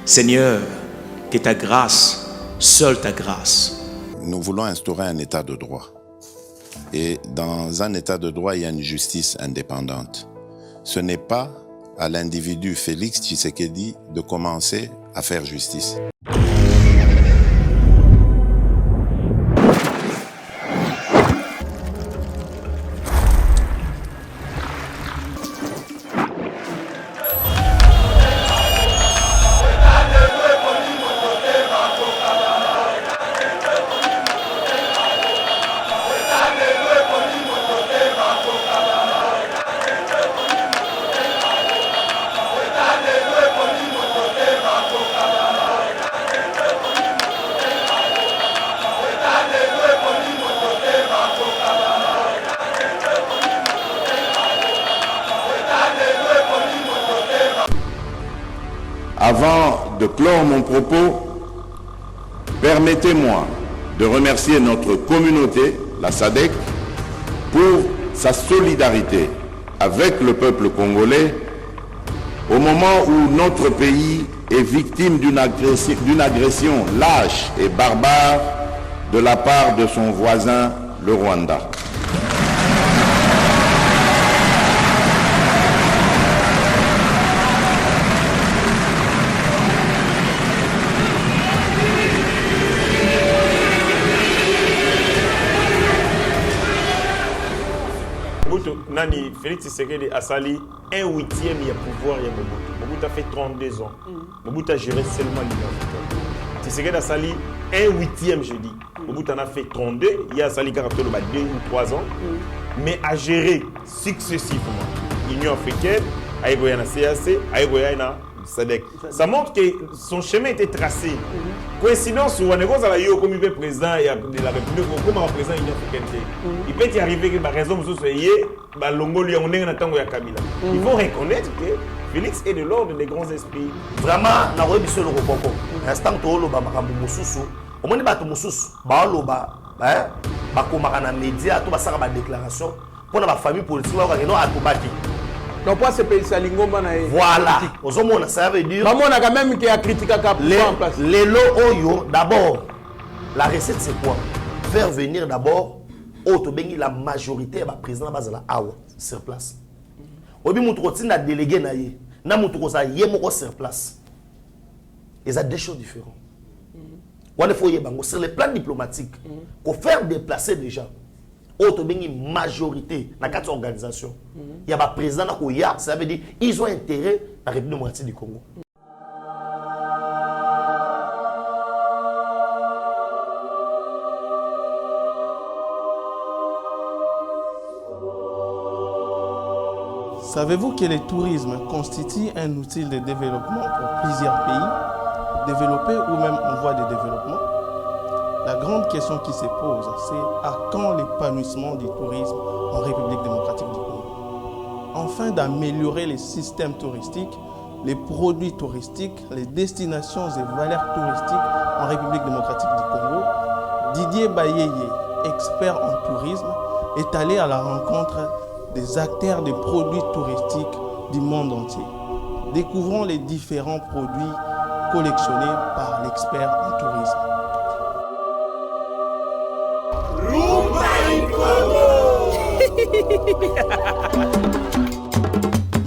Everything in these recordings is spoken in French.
Seigneur, que ta grâce, seule ta grâce. Nous voulons instaurer un état de droit. Et dans un état de droit, il y a une justice indépendante. Ce n'est pas à l'individu Félix Tshisekedi de commencer à faire justice. Avant de clore mon propos, permettez-moi de remercier notre communauté, la SADC, pour sa solidarité avec le peuple congolais au moment où notre pays est victime d'une agression lâche et barbare de la part de son voisin, le Rwanda. Nani, Félix Tshisekedi a sali 1/8 du pouvoir de Mobutu. Mobutu a fait 32 ans. Mobutu a géré seulement l'Union africaine. Tshisekedi a sali 1/8, je dis. Mobutu en a fait 32, il a sali 2 ou 3 ans, mais a géré successivement l'Union africaine, Aïgoya na CAC, Aïgoya na SADC. Ça montre que son chemin était tracé. Coïncidence, ou on est comme il est président de la République, comme un président de l'Union africaine. Il peut y arriver que par raison vous soyez, il faut reconnaître que Félix est de l'ordre des grands esprits. Vraiment, na rebi solo ko boko. Instant to lo ba makambo mususu. O moni ba to mususu, ba lo ba, ba ko makana média to ba saka ba déclaration pour na ba famille politique ba ko no atobaki. Donc, pas ce pays, c'est l'ingomba na voilà. Ça veut dire. Maman a quand même qui a critiqué en place. Les lots oyo, d'abord, la recette c'est quoi? Faire venir d'abord, la majorité va président Bazala Awa sur place. Obi Moutroti n'a délégué na ye, na Moutrosa yemoko sur place. Ils ont deux choses différentes. On faut y bango sur le plan diplomatique, qu'on faire déplacer déjà. Autobéni majorité dans quatre organisations. Il y a un président qui ça veut dire ils ont intérêt à la République démocratique du Congo. Savez-vous que le tourisme constitue un outil de développement pour plusieurs pays, développés ou même en voie de développement? La grande question qui se pose, c'est à quand l'épanouissement du tourisme en République démocratique du Congo? Afin d'améliorer les systèmes touristiques, les produits touristiques, les destinations et valeurs touristiques en République démocratique du Congo, Didier Bayeye, expert en tourisme, est allé à la rencontre des acteurs des produits touristiques du monde entier. Découvrons les différents produits collectionnés par l'expert en tourisme.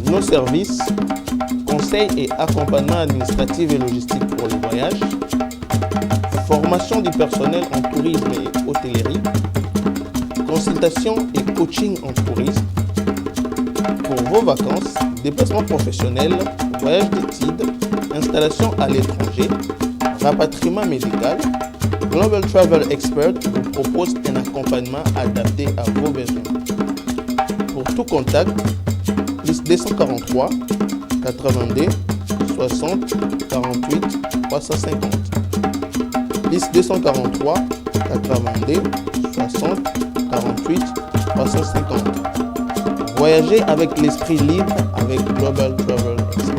Nos services, conseils et accompagnement administratif et logistique pour les voyages, formation du personnel en tourisme et hôtellerie, consultation et coaching en tourisme, pour vos vacances, déplacements professionnels, voyages d'études, installation à l'étranger, rapatriement médical, Global Travel Expert vous propose un accompagnement adapté à vos besoins. Pour tout contact, plus 243 82 60 48 350. Plus 243 82 60 48 350. Voyagez avec l'esprit libre avec Global Travel Expert.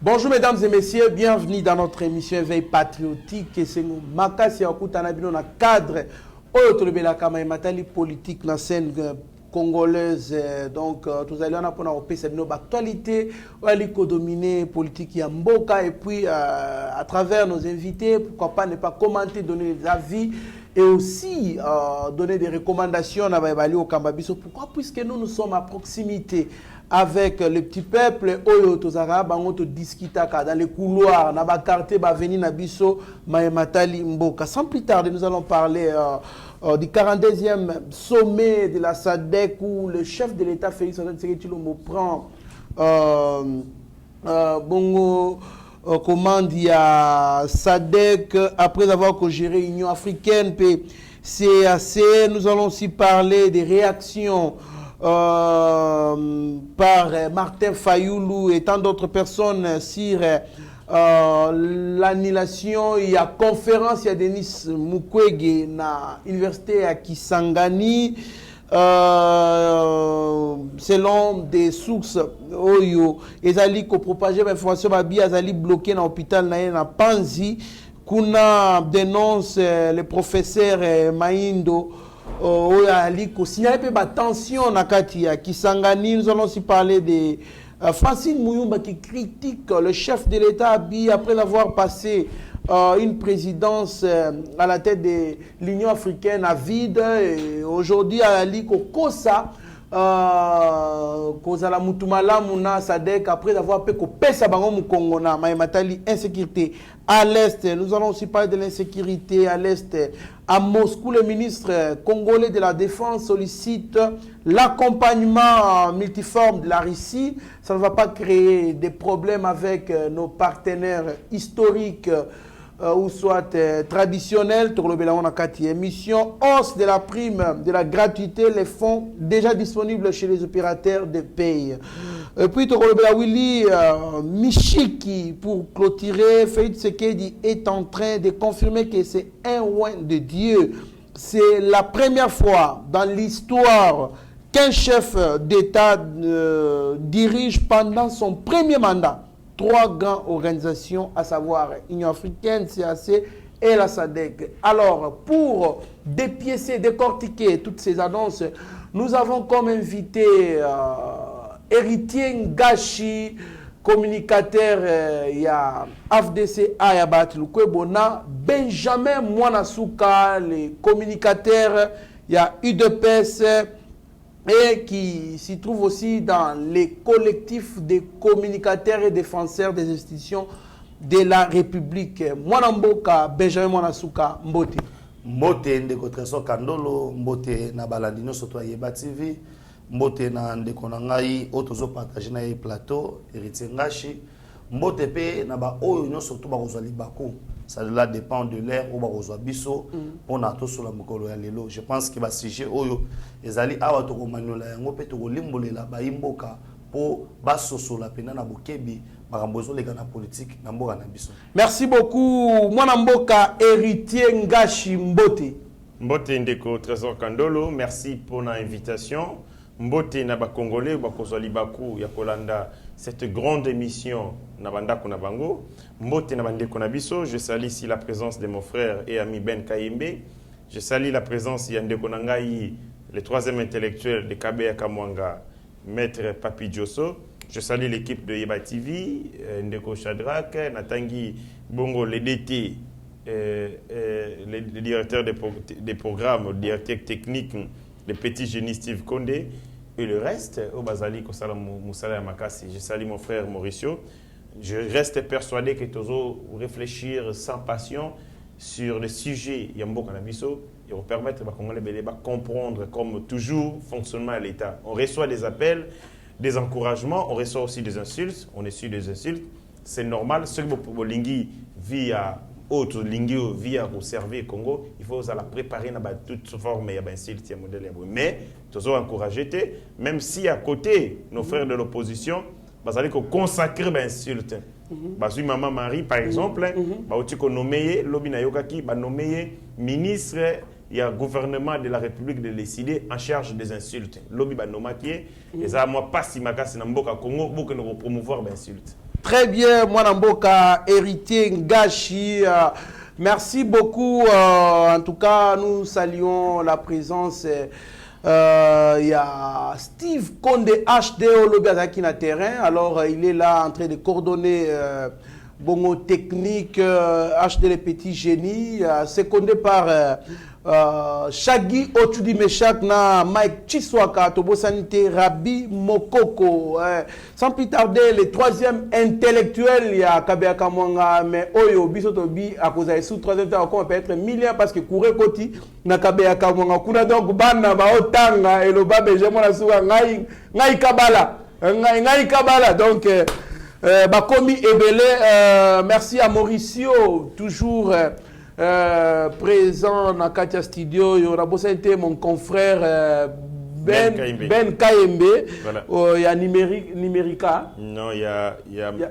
Bonjour mesdames et messieurs, bienvenue dans notre émission Éveil patriotique. Et c'est nous, Makasi Akutana Bino, dans le cadre de la politique, dans la scène congolaise. Donc, nous allons apprendre à actualité, à dominer politique Yamboka, et puis à travers nos invités, pourquoi pas ne pas commenter, donner des avis et aussi donner des recommandations à Baïbali au Kambabiso. Pourquoi? Puisque nous sommes à proximité avec le petit peuple, Oyo Tozara, Bangoto Diskitaka, dans les couloirs, dans les quartiers, Baveni Nabiso, Maïmatali Mboka. Sans plus tarder, nous allons parler du 42e sommet de la SADC où le chef de l'État, Félix Antoine Tshisekedi Tshilombo, prend Bongo. Comment dire SADC après avoir géré l'Union africaine, CAC. Nous allons aussi parler des réactions par Martin Fayoulou et tant d'autres personnes sur l'annulation. Il y a conférence, il y a Denis Mukwege na université à Kisangani. Selon des sources oyo ezali ko propager l'information babi azali bloqué dans l'hôpital na Panzi kuna dénonce le professeur Maindo oyo ali ko signaler pe ba tension na kati ya Kisangani. Nous allons aussi parler de Francine Mouyumba qui critique le chef de l'État Abiy après avoir passé une présidence à la tête de l'Union africaine à vide. Aujourd'hui, à Liko Kosa, Kosa la Mutumala Muna Sadek, après avoir fait Pesa Bango Mukongona, Maïmatali, insécurité à l'Est. Nous allons aussi parler de l'insécurité à l'Est. À Moscou, le ministre congolais de la Défense sollicite l'accompagnement multiforme de la Russie. Ça ne va pas créer des problèmes avec nos partenaires historiques ou soit traditionnels. Émission hausse de la prime de la gratuité, les fonds déjà disponibles chez les opérateurs de paye. Et puis Willy Michiki, pour clôturer, Félix Tshisekedi est en train de confirmer que c'est un oint de Dieu. C'est la première fois dans l'histoire qu'un chef d'État dirige pendant son premier mandat 3 grandes organisations, à savoir Union africaine, CAC et la SADC. Alors, pour dépiécer, décortiquer toutes ces annonces, nous avons comme invité Héritier Ngashi, communicateur, il y a AFDC Ayabat Lukwebona, Benjamin Mwanasuka, les communicateurs, il y a UDPS, et qui s'y trouve aussi dans les collectifs des communicateurs et défenseurs des institutions de la République. Mwanamboka, Benjamin Mwanasuka, Mbote. Mbote ndeko Trésor Kandolo, Mbote na balandino soto Ayeba TV, Mbote na ndeko na ngai otozo partager na plateau, Héritier Ngashi, Mbote pe na ba oyo nyo surtout ba kozwa libako. Ça dépend de l'air où on a biso on a tout sur la mokolo ya lelo. Je pense que ba sujet oyo ezali awa to komanola yango pe to kolimbolela ba imboka po basoso la pena na bokebi makambozo lega na politique na mboka na biso. Merci beaucoup mwana mboka Héritier Ngashi Mbote. Mbote ndeko Trésor Kandolo, merci pour l'invitation. Mbote na ba Congolais ba kozwa libaku ya kolanda cette grande émission Nabanda Kunabango. Mbote Nabande Konabiso, je salue ici la présence de mon frère et ami Ben Kayembe. Je salue la présence Yande Konangaï, le troisième intellectuel de Kabeya Kamwanga, Maître Papi Djosso. Je salue l'équipe de Yeba TV, Ndeko Shadrach, Natangi Bongo, le DT, le directeur des programmes, le directeur technique, le petit génie Steve Kondé. Et le reste, au Bazali, Kosala Moussala Makasi, je salue mon frère Mauricio. Je reste persuadé que toujours réfléchir sans passion sur le sujet Yambo Kanabiso et vous permettre de comprendre, comme toujours, le fonctionnement de l'État. On reçoit des appels, des encouragements, on reçoit aussi des insultes, on essuie des insultes. C'est normal. Ce que vous lingui via autre lingui via au servir Congo, il faut la préparer dans toute forme de insultes, modèle. Mais toujours encourager, même si à côté nos frères de l'opposition, vous allez consacrer l'insulte. Maman Marie, par exemple, vous nommé ministre, il y a un gouvernement de la République de décider en charge des insultes. Lobby Banomaki, et ça, moi, pas si ma casse Namboka Congo, pour que nous promouvoir l'insulte. Très bien, Mwanamboka, Héritier Ngashi. Merci beaucoup. En tout cas, nous saluons la présence Il y a Steve Condé HD au Azaki na terrain. Alors, il est là en train de coordonner bongo technique, HD les petits génies, secondé par Shaggy Otudi Meshak na Mike Chiswaka, Tobo Sanité, Rabi Mokoko. Sans plus tarder, le troisième intellectuel, il y a Kabea Kamwanga, mais Oyo Bisotobi, à cause de sous troisième temps, on peut être milliard parce que Kouré Koti, na Kabea Kamwanga, Kuna donc Bana, Baotanga, et le Babé, j'ai mon assoua, Ngai Kabala, Ngai Kabala, donc. Bakomi Ebele, merci à Mauricio, toujours présent dans Katia Studio. Il y a mon confrère Ben Kayembe. Voilà. Il y a Numérica. Non, il y a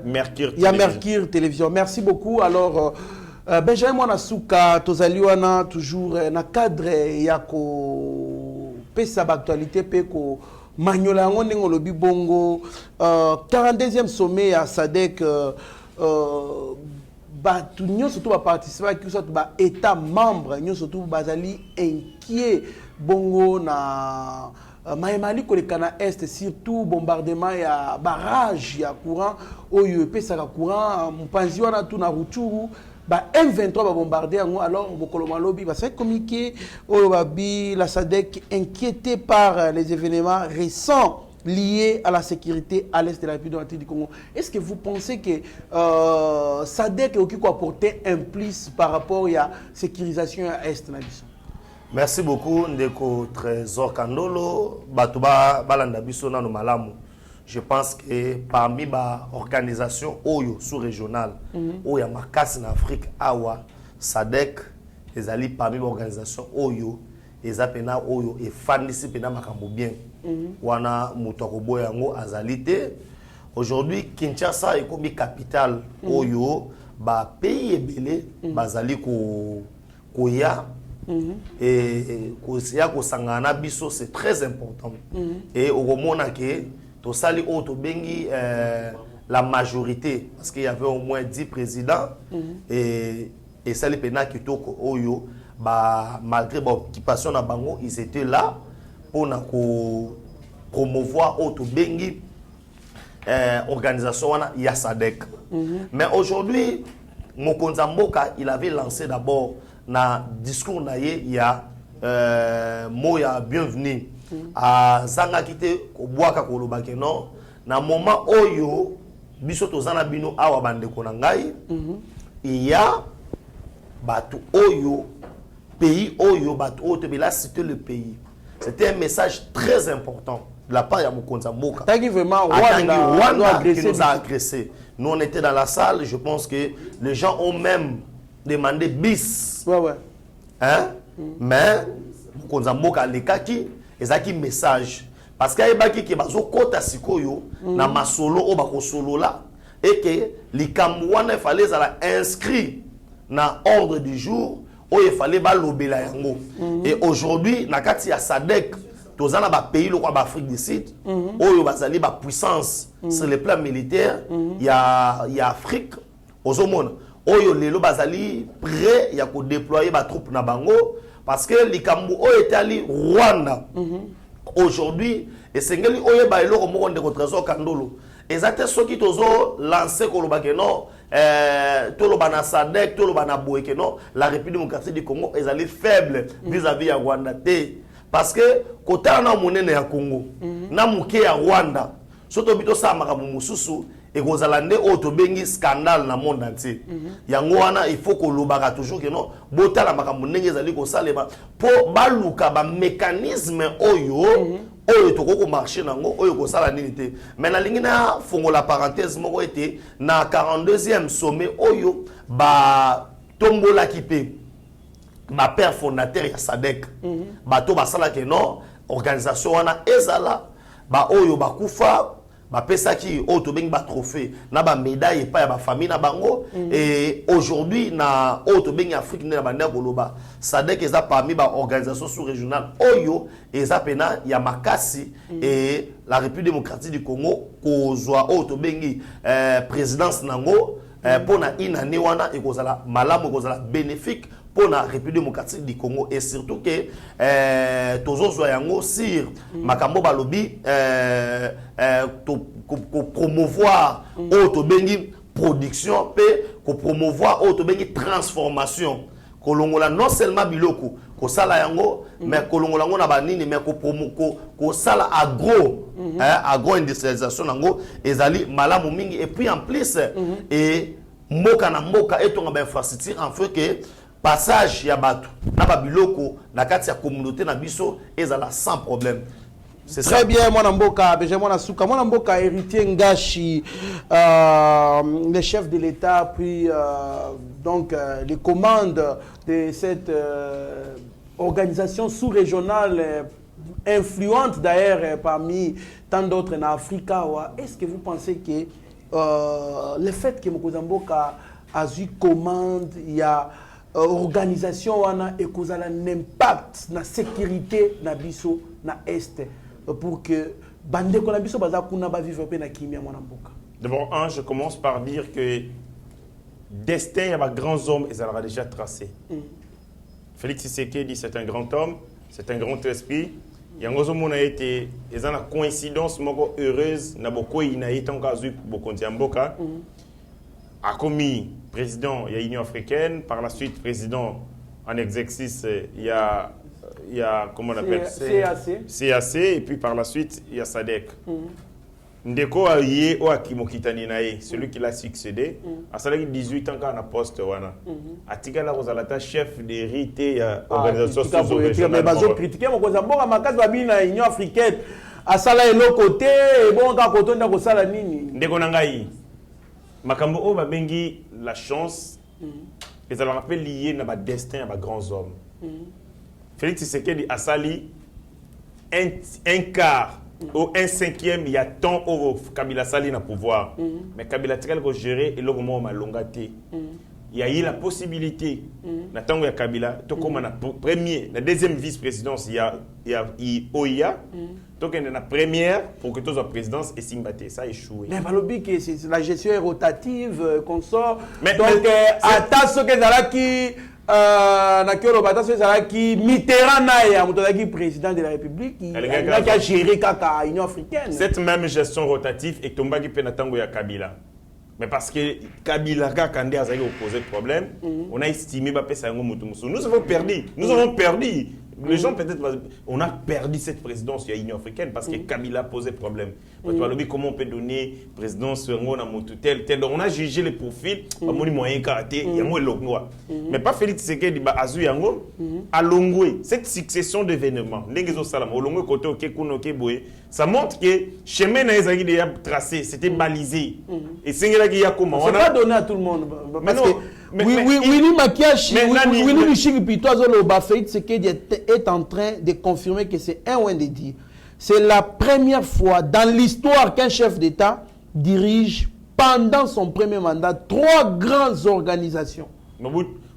Mercure Télévision. Il y a Mercure Télévision. Merci beaucoup. Alors, Benjamin Mwanasuka, Tozaliwana, toujours dans le cadre, il y a pesa d'actualité, peko. Magnola Ngonengo Lobi Bongo, 42e sommet à SADC, nous surtout participer qui sont États membres, nous surtout bazali inquiet Bongo na Maïmali Kolekana Est, surtout bombardement ya barrage ya courant, oyo pesa courant, mpanzi wana tout na Rutshuru. M23 va bombarder alors Bokolomalobi va faire communiquer la SADC inquiété par les événements récents liés à la sécurité à l'est de la République démocratique du Congo. Est-ce que vous pensez que SADC peut apporter un plus par rapport à la sécurisation à l'est de la République? Merci beaucoup Ndeko Trésor Kandolo Batuba Balanda Biso Nano Malamu. Je pense que parmi les organisations sous-régionales, Oyo Makasi en Afrique, Awa, SADC, les alliés parmi les organisations Oyo, les apena Oyo et Fandisi pena makambo bien. Wana Mutokobo yango azalité. Aujourd'hui, Kinshasa est comme capitale Oyo, ba pays ebele, bazali ko ya. Et ko sangana biso c'est très important. Et au moment que to sali auto bengi la majorité parce qu'il y avait au moins 10 présidents et sali pena kitoko oyo ba malgré l'occupation na bango ils étaient là pour na ko promouvoir auto bengi organisation wana ya SADC. Mais aujourd'hui Mokonza Mboka il avait lancé d'abord na discours na ye il y a moya bienvenue à zanga kite ko boaka ko lobake non na moment oyo biso tozana bino awa bande ko na ngai il y a batu oyo pays oyo batu oyo tebela citer le pays. C'était un message très important de la part de Mokonza Mboka. Rwanda qui nous a agressé. Nous on était dans la salle, je pense que les gens ont même demandé bis. Hein? Mais Mokonza Mboka lekaki ezaki message parce que ebaki ke bazo kota sikoyo na masolo o bako solo là et que likambo wana fallait la inscrit na ordre du jour o il fallait ba lobela yango et aujourd'hui na kati ya SADC tozana ba pays lo kwa ba Afrique du Sud oyo bazali ba puissance sur le plan militaire ya Afrique ozomona oyo lelo bazali prêt ya ko déployer ba troupe na bango. Parce que les Kambu ont été Rwanda. Aujourd'hui, et c'est ngeli oye ba eloko moko ndeko Trésor Kandolo. Exactement ce qui tozo lancé koloba ke non toloba na SADC, toloba na boye ke non la République démocratique du Congo est allée faible vis-à-vis ya Rwanda té. Parce que kota na monene ya Congo, na muke ya Rwanda, soto bito sa makamu mususu et Rosalande auto bengi scandale dans le monde entier. Yango wana il faut que lobaka toujours que non bota la makambo ndenge zali ko salema pour baluka ba mécanisme oyo to ko marcher nango oyo ko sala nini te. Mais na lingi na fongo la parenthèse moko été na 42e sommet oyo ba tombola kipe ma père fondateur ya SADC bato basala que non organisation wana ezala ba oyo bakufa ba pesa ki auto bengi ba trophée na ba médaille pa ya ba famille na bango et aujourd'hui na auto bengi Afrique na ba ndeko loba SADC eza parmi ba organisation sous-régionale oyo eza pena ya makasi et la République démocratique du Congo kozwa auto bengi présidence nango pour na inane wana ekozala malamu ekozala bénéfique pour la République démocratique du Congo et surtout que toujours soyango sur makambo balobi promouvoir auto bengi production pe ko promouvoir auto bengi transformation kolongola non seulement biloko ko sala yango mais kolongola ngo na banini mais ko sala agro industrialisation nango ezali malamu mingi et puis en plus et mboka na mboka etonga ba infrastructure en fait que passage ya bato na ba biloko na kati ya communauté na biso ezala sans problème. C'est très bien, mon Mboka, Benjamin Asuka, mon Mboka, héritier Ngashi, le chef de l'État, puis donc les commandes de cette organisation sous-régionale influente d'ailleurs parmi tant d'autres en Afrique. Est-ce que vous pensez que le fait que Mboka a eu commande, il y a organisation et cause un impact na sécurité na biso na est pour que bande konabiso baza kuna ba vivre pe na kimia mwana mboka. D'abord, je commence par dire que destin il y a grands hommes et ça l'aura déjà tracé. Félix Tshisekedi c'est un grand homme, c'est un grand esprit. Yangozo mona été ils ont la coïncidence moko heureuse na boko ina été en kazu boko mboka. A commis président il y a l'Union africaine, par la suite président en exercice il y a comment on appelle CAC et puis par la suite il y a SADC. Ndeko aye o akimokitani nae celui qui l'a succédé a salaki 18 ans quand na poste wana atika la rozalata chef de RIT organisation sous-régionale mais bazo critiquer mo koza mboka makazi babina Union africaine a sala elo côté et bon ka kotonda ko sala nini ndeko nangai makambo o babengi la chance et ça leur rappelle lié na ba destin à ba grands hommes. Félix Tshisekedi a sali un quart ou un cinquième, il y a tant au Kabila sali na pouvoir. Mais Kabila Tikal ko gérer et le moment malongate. Il y a eu la possibilité, na tango ya Kabila, to comme na premier, la deuxième vice-présidence, il y a OIA, donc la première pour que tous la présidence et Simbaté, ça a échoué. Mais Balobi que la gestion est rotative, qu'on sort. Donc à ce que Zalaki Nakolo Batasso Zalaki Mitterrand naïa, Moutodaki président de la République, il a géré Kaka Union africaine. Cette même gestion rotative est tombée qui na tango ya Kabila. Mais parce que Kabila Kandé a posé problème, on a estimé que nous avons perdu. Nous avons perdu. Les gens peut-être, on a perdu cette présidence il y a l'Union africaine parce que Kabila posait problème. Comment on peut donner présidence tel. On a jugé les profils, mais pas Félix Tshisekedi Azu Yango a longoué cette succession d'événements. Ça montre que le chemin n'a pas tracé, c'était balisé. Et c'est pas donné à tout le monde. Parce que Willy Makiachi, Willy Michik Pitoazolo Bafeit est en train de confirmer que c'est un ouin de dire. C'est la première fois dans l'histoire qu'un chef d'État dirige pendant son premier mandat 3 grandes organisations.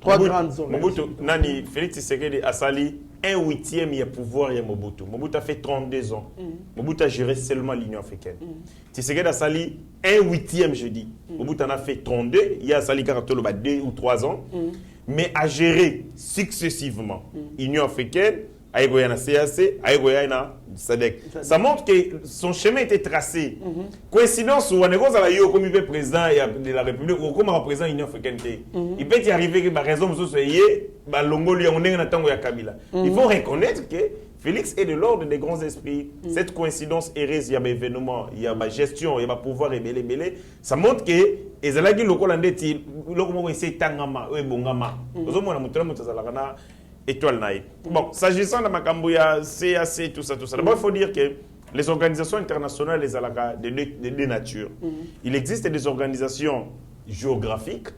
Trois grandes organisations. Nani Félix Tshisekedi a sali 1/8 il y a pouvoir il y a Mobutu. Mobutu a fait 32 ans. Mobutu a géré seulement l'Union africaine. Tshisekedi a sali 1/8 je dis. Mobutu en a fait 32, il y a sali 2 ou 3 ans. Mais a géré successivement l'Union africaine, Aïgoyana CAC, Aïgoyana SADC. Ça montre que son chemin était tracé. Coïncidence où on est comme président de la République ou comme président de l'Union africaine. Il peut y arriver que la raison de ce Kabila. Il faut reconnaître que Félix est de l'ordre des grands esprits. Cette coïncidence heureuse, il y a des événements, il y a ma gestion, il y a ma pouvoir et belé. Ça montre que les Alagis locaux landés, c'est Tangama, Bongama. Bon, s'agissant de Makambouya, CAC, tout ça. D'abord, il faut dire que les organisations internationales, les Alagas, de deux natures. Il existe des organisations géographiques,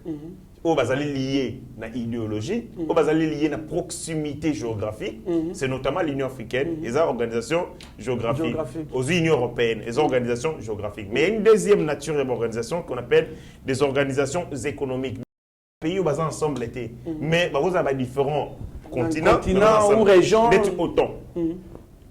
où ils sont liés à l'idéologie, où ils sont liés à la proximité géographique. C'est notamment l'Union africaine, les organisations géographiques. Aux Unions européennes, les organisations géographiques. Mais il y a une deuxième nature d'organisation qu'on appelle des organisations économiques. Les pays où ils ensemble étaient. Mais vous avez différents continent ou région.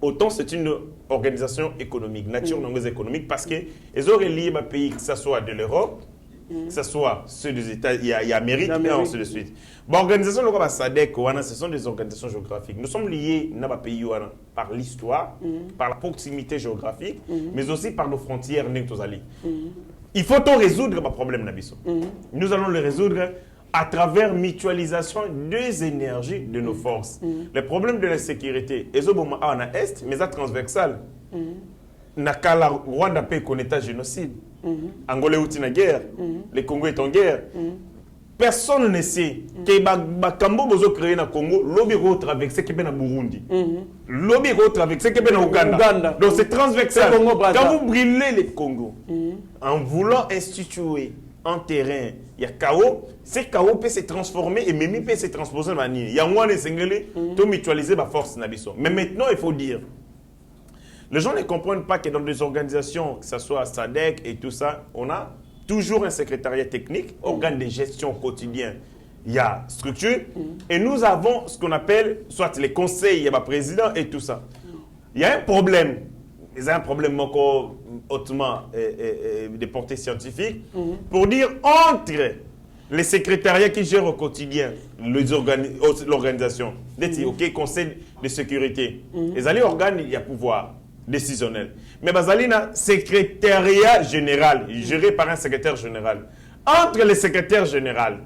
Autant c'est une organisation économique, nature non économique, parce qu'ils auraient lié un pays, que ce soit de l'Europe, que ce soit ceux des États, il y a Amérique et ainsi de suite. Bon, organisation comme SADC, ce sont des organisations géographiques. Nous sommes liés dans les pays par l'histoire, par la proximité géographique, mais aussi par nos frontières. Il faut résoudre le problème. Nous allons le résoudre à travers mutualisation des énergies de nos forces. Le problème de la sécurité, est en est, mais c'est transversal. Nakala Rwanda peut connaître génocide. Angola est en guerre. Le Congo est en guerre. Personne ne sait que Bakambo bozo créé na Congo, lobby ro traverser que na Burundi. Lobby ro traverser que na Ouganda. Donc c'est transversal. Quand vous brûlez le Congo en voulant instituer un terrain, il y a chaos, ce chaos peut se transformer et même peut se transposer en manière. Il y a moins de singles, tout mutualiser ma force nabiso. Mais maintenant il faut dire, les gens ne comprennent pas que dans des organisations, que ce soit SADC et tout ça, on a toujours un secrétariat technique, organe de gestion quotidien. Il y a structure et nous avons ce qu'on appelle soit les conseils, il y a le président et tout ça. Il y a un problème. Il y a un problème hautement de portée scientifique pour dire entre les secrétariats qui gèrent au quotidien l'organisation, OK, conseil de sécurité, les alliés organes, il y a pouvoir décisionnel. Mais Bazalina, secrétariat général, géré par un secrétaire général. Entre le secrétaire général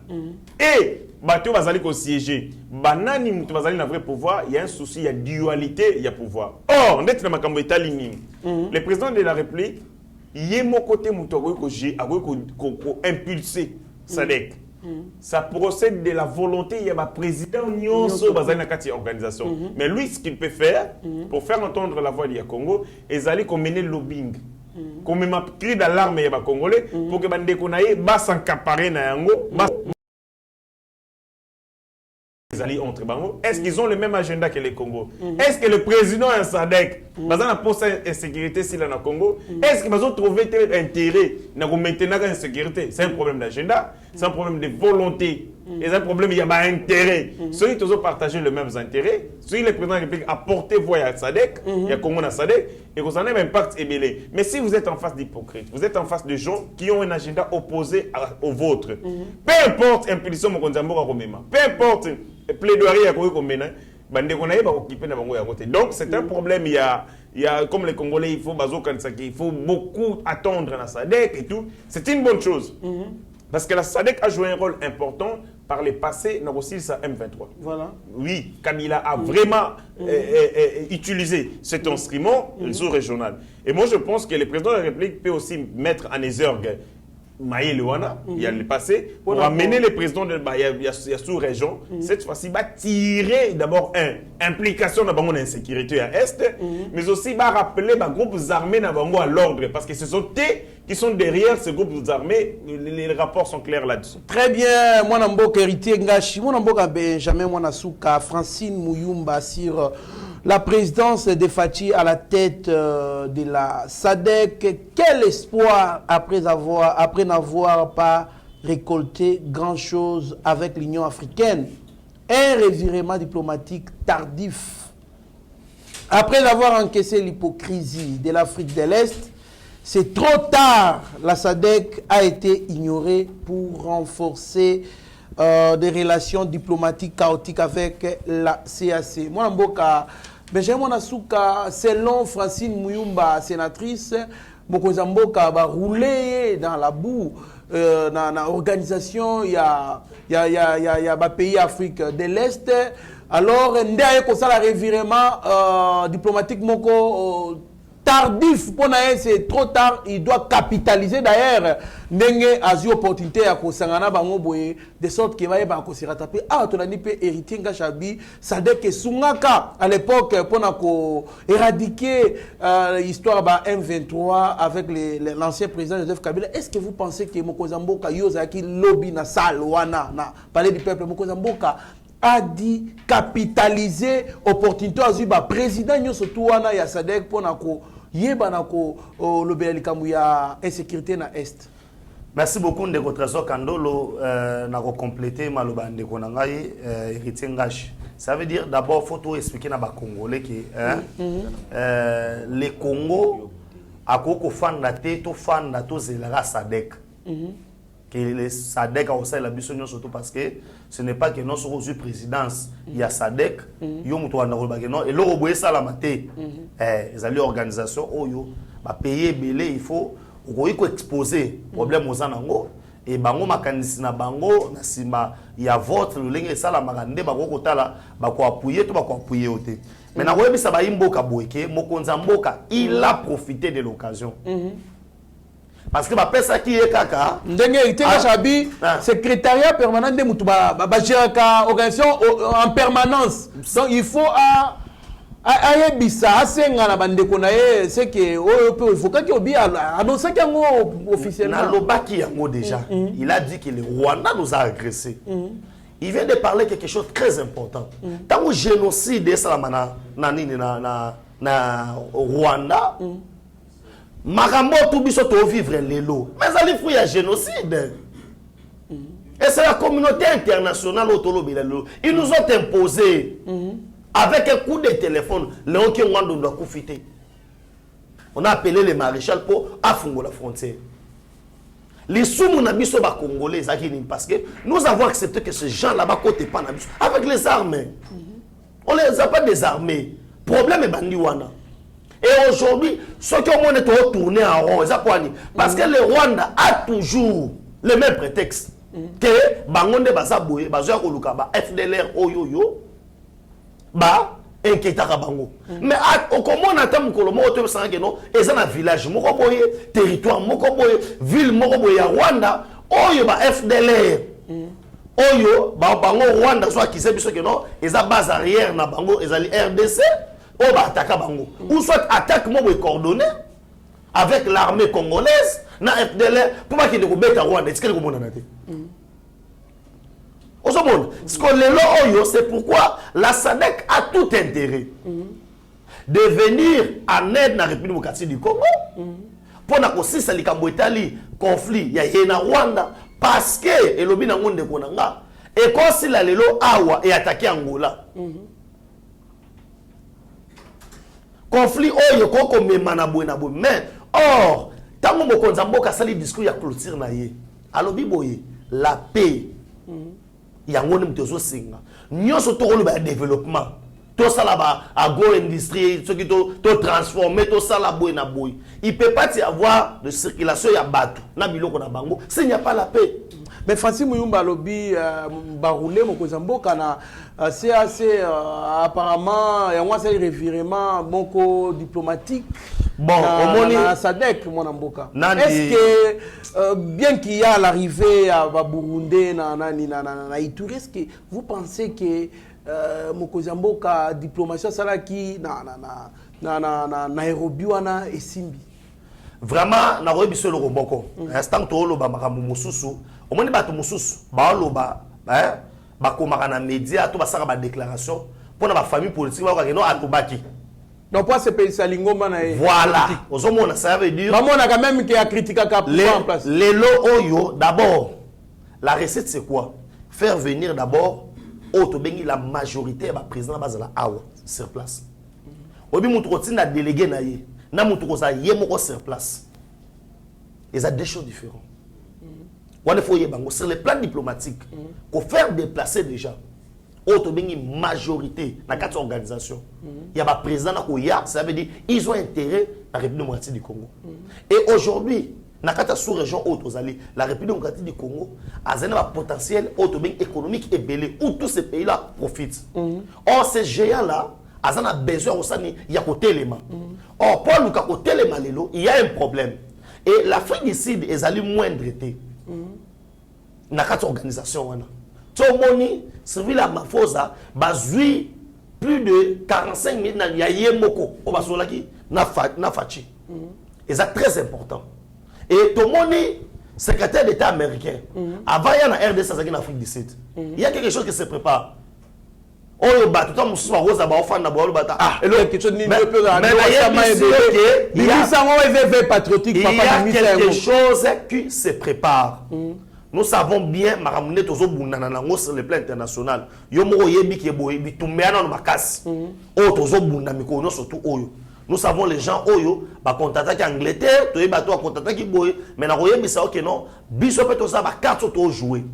et Bato Bazali ko siéger, Banani Moutou Bazali n'a vrai pouvoir, il y a un souci, il y a dualité, il y a pouvoir. Or, on est dans Makambo Italie. Le président de la République, il est mon côté Moutou ko impulser SADC. Ça procède de la volonté, il y a un président Nyonso Bazali Nakati organisation. Mais lui, ce qu'il peut faire pour faire entendre la voix du Congo, c'est aller mener le lobbying. Comme il m'a cri d'alarme, il y a Congolais, pour que Bande Konaye bas s'encaparer na yango, est-ce qu'ils ont le même agenda que les Congo? Est-ce que le président est un SADC? Dans un poste d'insécurité s'il est au Congo, est-ce qu'ils ont trouvé intérêt dans maintenir la insécurité? C'est un problème d'agenda, c'est un problème de volonté. Et c'est un problème, il y a un intérêt. Ceux qui ont partagé les mêmes intérêts, ceux qui le président de la République a porté voix à SADC, il y a Congo à SADC, et que ça a un impact ébélé. Mais si vous êtes en face d'hypocrites, vous êtes en face de gens qui ont un agenda opposé au vôtre, peu importe l'impulsion, peu importe plaidoirie à donc c'est un problème. Il y a comme les Congolais, il faut beaucoup attendre dans la SADC et tout. C'est une bonne chose. Parce que la SADC a joué un rôle important par le passé dans aussi sa M23. Voilà. Oui, Kabila a vraiment utilisé cet instrument sous-régional. Et moi, je pense que le président de la République peut aussi mettre en exergue Maïe Luana, il y a le passé, pour amener les présidents de la sous-région. Cette fois-ci, va tirer d'abord implication dans l'insécurité à Est, mais aussi va rappeler les groupes armés à l'ordre, parce que ce sont eux qui sont derrière ces groupes armés. Les rapports sont clairs là-dessus. Très bien, moi Namboka héritier Ngashi, moi Namboka Benjamin Mwanasuka, Francine Mouyumba sur la présidence de Fachi à la tête de la SADC. Quel espoir après n'avoir pas récolté grand-chose avec l'Union africaine? Un revirement diplomatique tardif. Après avoir encaissé l'hypocrisie de l'Afrique de l'Est, c'est trop tard. La SADC a été ignorée pour renforcer des relations diplomatiques chaotiques avec la CAC. Moi, Mboka, Benjamin Mwanasuka, selon Francine Mouyumba, sénatrice, Mokoza Mboka va rouler dans la boue. Dans l'organisation, il y a pays Afrique de l'Est. Alors, il y a un revirement diplomatique tardif. Pour c'est trop tard, il doit capitaliser d'ailleurs. Nenge a eu opportunité à Kosangana bango boye de sorte qu'il va y se rattraper. Ah, tu as dit que héritier Ngachabi, ça dit que Sungaka à l'époque pour éradiquer l'histoire de M23 avec l'ancien président Joseph Kabila. Est-ce que vous pensez que Mokozamboka Yozaki lobby na salle wana na parler du peuple Mokozamboka a dit capitaliser opportunité à Zuba président nyo surtout wana ya SADC pour nako yeba nako lobeli kamu ya insécurité na est. Merci beaucoup Ndeko Trésor Kandolo na compléter maloba Ndeko nangai héritier Ngashi. Ça veut dire d'abord faut tout expliquer na ba Congolais que les Congo akoko fanda te to fanda to zelera SADC. que les SADC a aussi la mission surtout parce que ce n'est pas que nous sommes aux présidence, il y a SADC, il y a non et l'Europe ça la maté. Les alliés organisation oyo ba payer belé il faut exposer problème aux anango et bango makanisi na bango na sima ya vote le lenge ça la magande bango kotala ba ko appuyer to ba ko appuyer oté. Mais na webi ça ba imboka boyeke mokonza mboka il a profité de l'occasion. Parce que ma pesa qui est kaka ndenge itenga chabi secrétariat permanent de mutuba ba gérer organisation en permanence. Donc il faut ayebisa asenga na bandeko na ye c'est que il faut que obi annoncer yango officiellement. Na lobaki yango déjà. Il a dit que le Rwanda nous a agressés. Il vient de parler quelque chose de très important. Tant que génocide salamana na Rwanda makambo tout biso to vivre lelo. Mais ça il faut y a génocide. Et c'est la communauté internationale autolobela lelo. Ils nous ont imposé avec un coup de téléphone Léon qui doit profiter. On a appelé les maréchals pour affoncer la frontière. Les soumous n'abisso ba congolais parce que nous avons accepté que ces gens là-bas côté pas n'abisso avec les armes. On les a pas désarmés. Problème est bandiwana. Et aujourd'hui, ceux qui ont été retournés en rond, parce que le Rwanda a toujours le même prétexte que Bangonde Bazaboye, Bazoya Koluka, FDLR, Oyoyo, inquiétaka bango. Mais comment on attend Mukolomo, et ça, un village, Mokoboye, territoire, Mokoboye, ville, Mokoboye, Rwanda, Oyo, FDLR, Oyo, Bango, Rwanda, soit qui sait, que non, et ça base arrière, na Bango, et ça RDC, ou attaquer Bango. Ou soit attaque coordonnée avec l'armée congolaise, na FDLR, pour pas qu'il y ait des Rwanda, est-ce que vous avez c'est pourquoi la SADC a tout intérêt de venir en aide dans la République démocratique du Congo pour que si le conflit il y a Rwanda parce que et lobi na ngonde konanga et quand si la lelo awa et attaquer Angola conflit oyo koko memana boye mais or tango mokonza mboka sali discours ya clôture na ye alobi boye la paix yango ni mtezo singa nyoso to koloba développement to sala ba agro-industrie ce qui to transformer to sala boy na boy il peut pas y avoir de circulation ya bateau na biloko na bango s'il n'y a pas la paix. Mais Francis Muyumba lobi baroulé mokonza mboka na CAC apparemment yango c'est revirement moko diplomatique. Bon, na SADC mon mboka. Est-ce que bien qu'il y a l'arrivée à Burundi na Ituri, est-ce que vous pensez que mokonza mboka diplomatie salaki na Nairobi wana esimbi? Vraiment na robi solo roboko. Instant to loba makambo mususu. Omoni bato mususu ba loba ba komaka na média to basaka ba déclaration pour na ba famille politique ba ko no atubaki. Donc, pour ce pays, c'est l'ingoma. Voilà. Ça veut dire. Maman a quand même qui a critiqué en place. Les lots, d'abord, la recette, c'est quoi? Faire venir d'abord, la majorité de la présidente sur place. Obi Moutroutine a délégué naïe. Na Moutroutine yemoko sur place. Et ça, deux choses différentes. Sur le plan diplomatique, pour faire déplacer déjà. Une majorité dans quatre organisations. Il y a un président ça veut dire ils ont intérêt à la République démocratique du Congo. Et aujourd'hui, dans la sous-région la République démocratique du Congo a un potentiel économique et belé où tous ces pays-là profitent. Or, ces géants-là, ils ont besoin de côté élément. Or, pour le côté élément, il y a un problème. Et l'Afrique du Sud est allée moindre dans quatre organisations. Tomoni, Sylvie la Mafosa, bazui plus de 45 000 na yemoko, au basolaki, na fachi. Et c'est très important. Et Tomoni, secrétaire d'État américain, avant il y a un RDC en Afrique du Sud. Il y a quelque chose qui se prépare. Oh, tout le temps, je suis en bata. Et l'autre, il y a quelque chose qui se prépare. Nous savons bien maramune tozo bundana nango sur le plan international. Yo moko yebi ke boye bitumbeana no makasi. O tozo bunda mikono surtout oyo. Nous savons les gens oyo ba contacter Angleterre, to ba to contacter ki boy, mais na koyebisa ok non, biso pe to ça ba carte to jouer.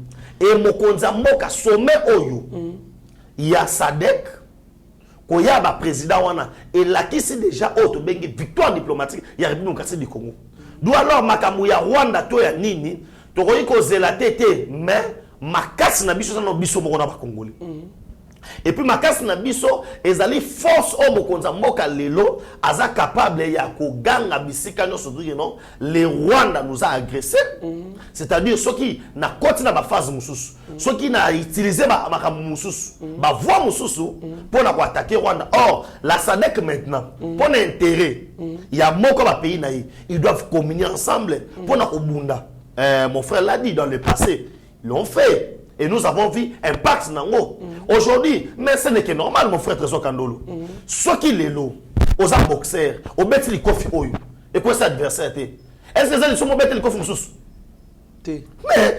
Et mokonza moka sommet oyo. Il y a Sadek, koya ba président wana et là qui c'est déjà auto bengi victoire diplomatique, il y a République démocratique du Congo. D'où alors makamou ya Rwanda to ya nini, to koyi ko zela tete mais makasi na biso na biso moko na ba Congolais. Et puis makasi na biso ezali force o mokonza mboka lelo aza capable ya ko ganga bisika nyo soduki non les Rwanda nous a agressé. C'est-à-dire ceux qui na koti na ba phase mususu, ceux qui na utilisé ba makamu mususu, ba voix mususu pour na ko attaquer Rwanda. Or la SADC maintenant pour l'intérêt, il y a moko ba pays na ils doivent communier ensemble pour na ko bunda. Mon frère l'a dit dans le passé, ils l'ont fait. Et nous avons vu impact nango. Aujourd'hui, mais ce n'est que normal, mon frère Trésor Kandolo. Ceux qui les lots, aux boxeurs, aux bêtes les coffres oyo. Et quoi cet adversaire? Est-ce que les sont aux bêtes les coffres sous? Mais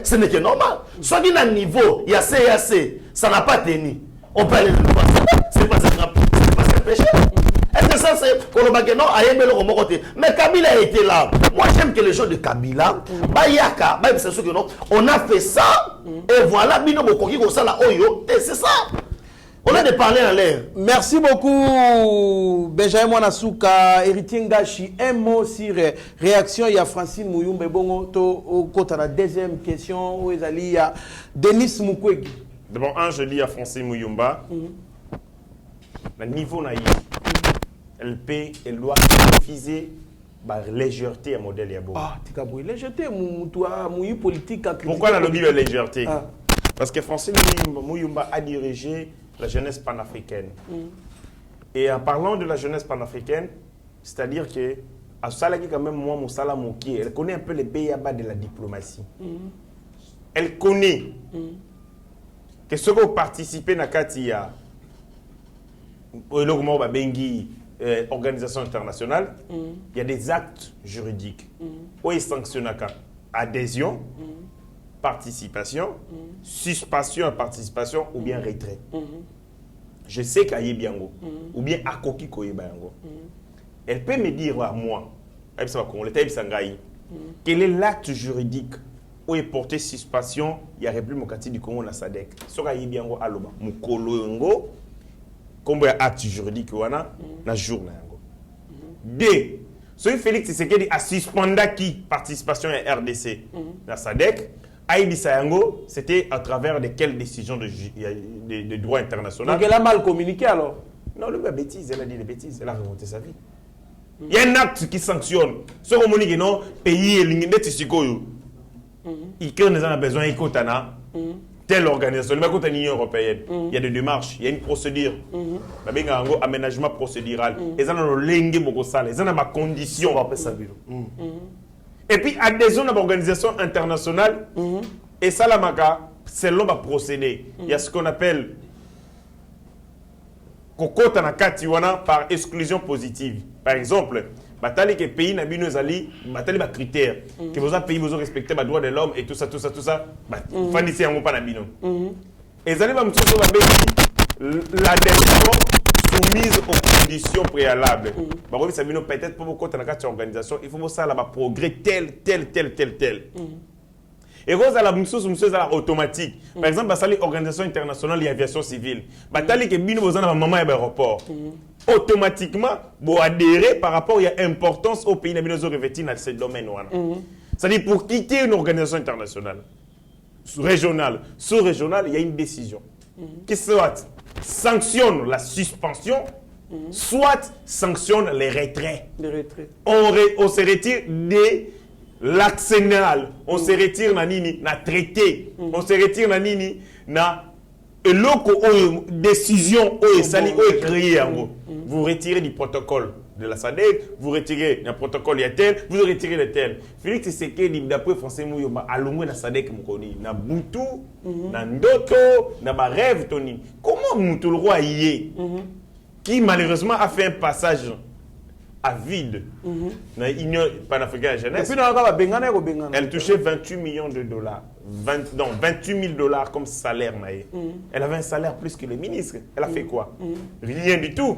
ce n'est que normal. Ceux qui n'ont niveau, il y a CAC, ça n'a pas tenu. On peut aller le voir. C'est pas un péché. Est-ce que ça c'est Kolobageno a aimé le roman côté? Mais Kabila était là. Moi j'aime que les gens de Kabila, Bayaka, c'est sûr que non, on a fait ça et voilà, Bino Bokoki Gosala Oyo, et c'est ça. On a de parler en l'air. Merci beaucoup, Benjamin Mwanasuka, héritier Ngashi. Un mot sur réaction, il y a Francine Mouyumbe Bongo, au côté de la deuxième question, où il y a Denis Mukwege. D'abord, je dis à Francine Mouyumba, le niveau naïf. Elle paie, elle doit refuser la légèreté à modèle Yabo. Ah, tu as légèreté, mouille politique. Pourquoi la lobby de légèreté? Parce que Francine Mouyumba a dirigé la jeunesse panafricaine. Et en parlant de la jeunesse panafricaine, c'est-à-dire que à Salaki quand même moi Moussala Mouki, elle connaît un peu les béyabas de la diplomatie. Elle connaît que ceux qui ont participé à Katia, organisation internationale, il y a des actes juridiques où ils sanctionnent adhésion, participation, suspension à participation ou bien retrait. Je sais qu'à Yebiango ou bien à Koki Koyebango. Elle peut me dire à moi, quel est l'acte juridique où est porté suspension, il y a République démocratique du Congo, la SADC. Sur Yebiango Aloba, Mukolo combien d'actes juridiques wana na jour na yango. D. Soy Félix Tshisekedi a suspendu qui participation à RDC na SADC. Aïbisa yango, c'était à travers de quelles décisions de droit international. Donc elle a mal communiqué alors? Non, elle a bêtise, elle a dit des bêtises, elle a remonté sa vie. Il y a un acte qui sanctionne. Ce qu'on dit que non, pays et l'ingénieur Tshisekedi, il a besoin de telle organisation, même quand l'Union européenne, il y a des démarches, il y a une procédure, il y a un aménagement procédural, ils ont un lingue, ils ont des conditions. Et puis, adhésion à l'organisation internationale, et ça, selon le procédé, il y a ce qu'on appelle Kokota na Katiwana par exclusion positive. Par exemple, batali que pays n'a bino zali batali ba critères que vos pays vous respecter les droits de l'homme et tout ça fandisi yango pa na bino et zali ba mutso ba béni l'adhésion soumise aux conditions préalables ba ko bisa bino peut-être pour beaucoup na kati organisation il faut ça là ba progrès tel et rose à la automatique. Par exemple, basali organisation internationale et aviation civile. Batali que bino bozana maman et aéroport. Automatiquement, vous adhérez par rapport à l'importance au pays de revêtir dans ce domaine. C'est-à-dire pour quitter une organisation internationale, régionale, sous-régionale, il y a une décision qui soit sanctionne la suspension, soit sanctionne les retraits. On se retire des l'arsenal, on se retire na nini na traité, on se retire na nini na décision ou sali ou créé yango. Vous retirez du protocole de la SADC, vous retirez du protocole yatel, vous retirez le tel. Félix Tshisekedi d'après Français Mouyomba alongwe na SADC mukoni na butu na ndoto na ba rêve toni. Comment Moutou le roi yé qui malheureusement a fait un passage à vide dans l'Union panafricaine de jeunesse. Elle touchait 28 millions de dollars. 28 000 dollars comme salaire. Elle avait un salaire plus que les ministres. Elle a fait quoi? Rien du tout.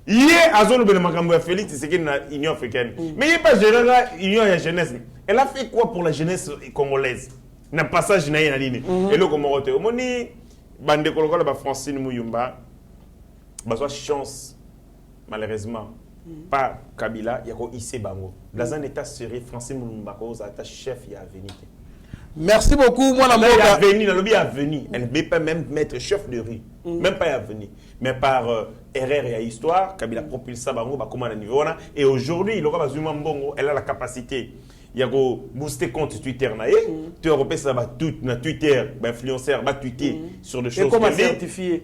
Hier, Azolo Benamakambo Félix, c'est qu'il y a l'Union africaine. Mais il n'y a pas géré l'Union et la jeunesse. Elle a fait quoi pour la jeunesse congolaise? N'a passage na yena ligne. Et le Comorote. Au moni, bande kolokolo ba Francine Muyumba, ba soit chance, malheureusement, pas Kabila, yako Issé Bango. Dans un état sérieux, Francine Muyumba, ko ta chef y a venu. Merci beaucoup, moi, Elle est venue, dans le lobby à venir. Elle ne peut pas même mettre chef de rue. Même pas à venir. Mais par erreur et histoire, Kabila propulse ça, comment à niveau. Et aujourd'hui, il aura besoin de elle a la capacité. Il y a booster compte Twitter. Tu as repéré ça, tout, Twitter, influenceur, tweeter sur des choses. Et comment certifier?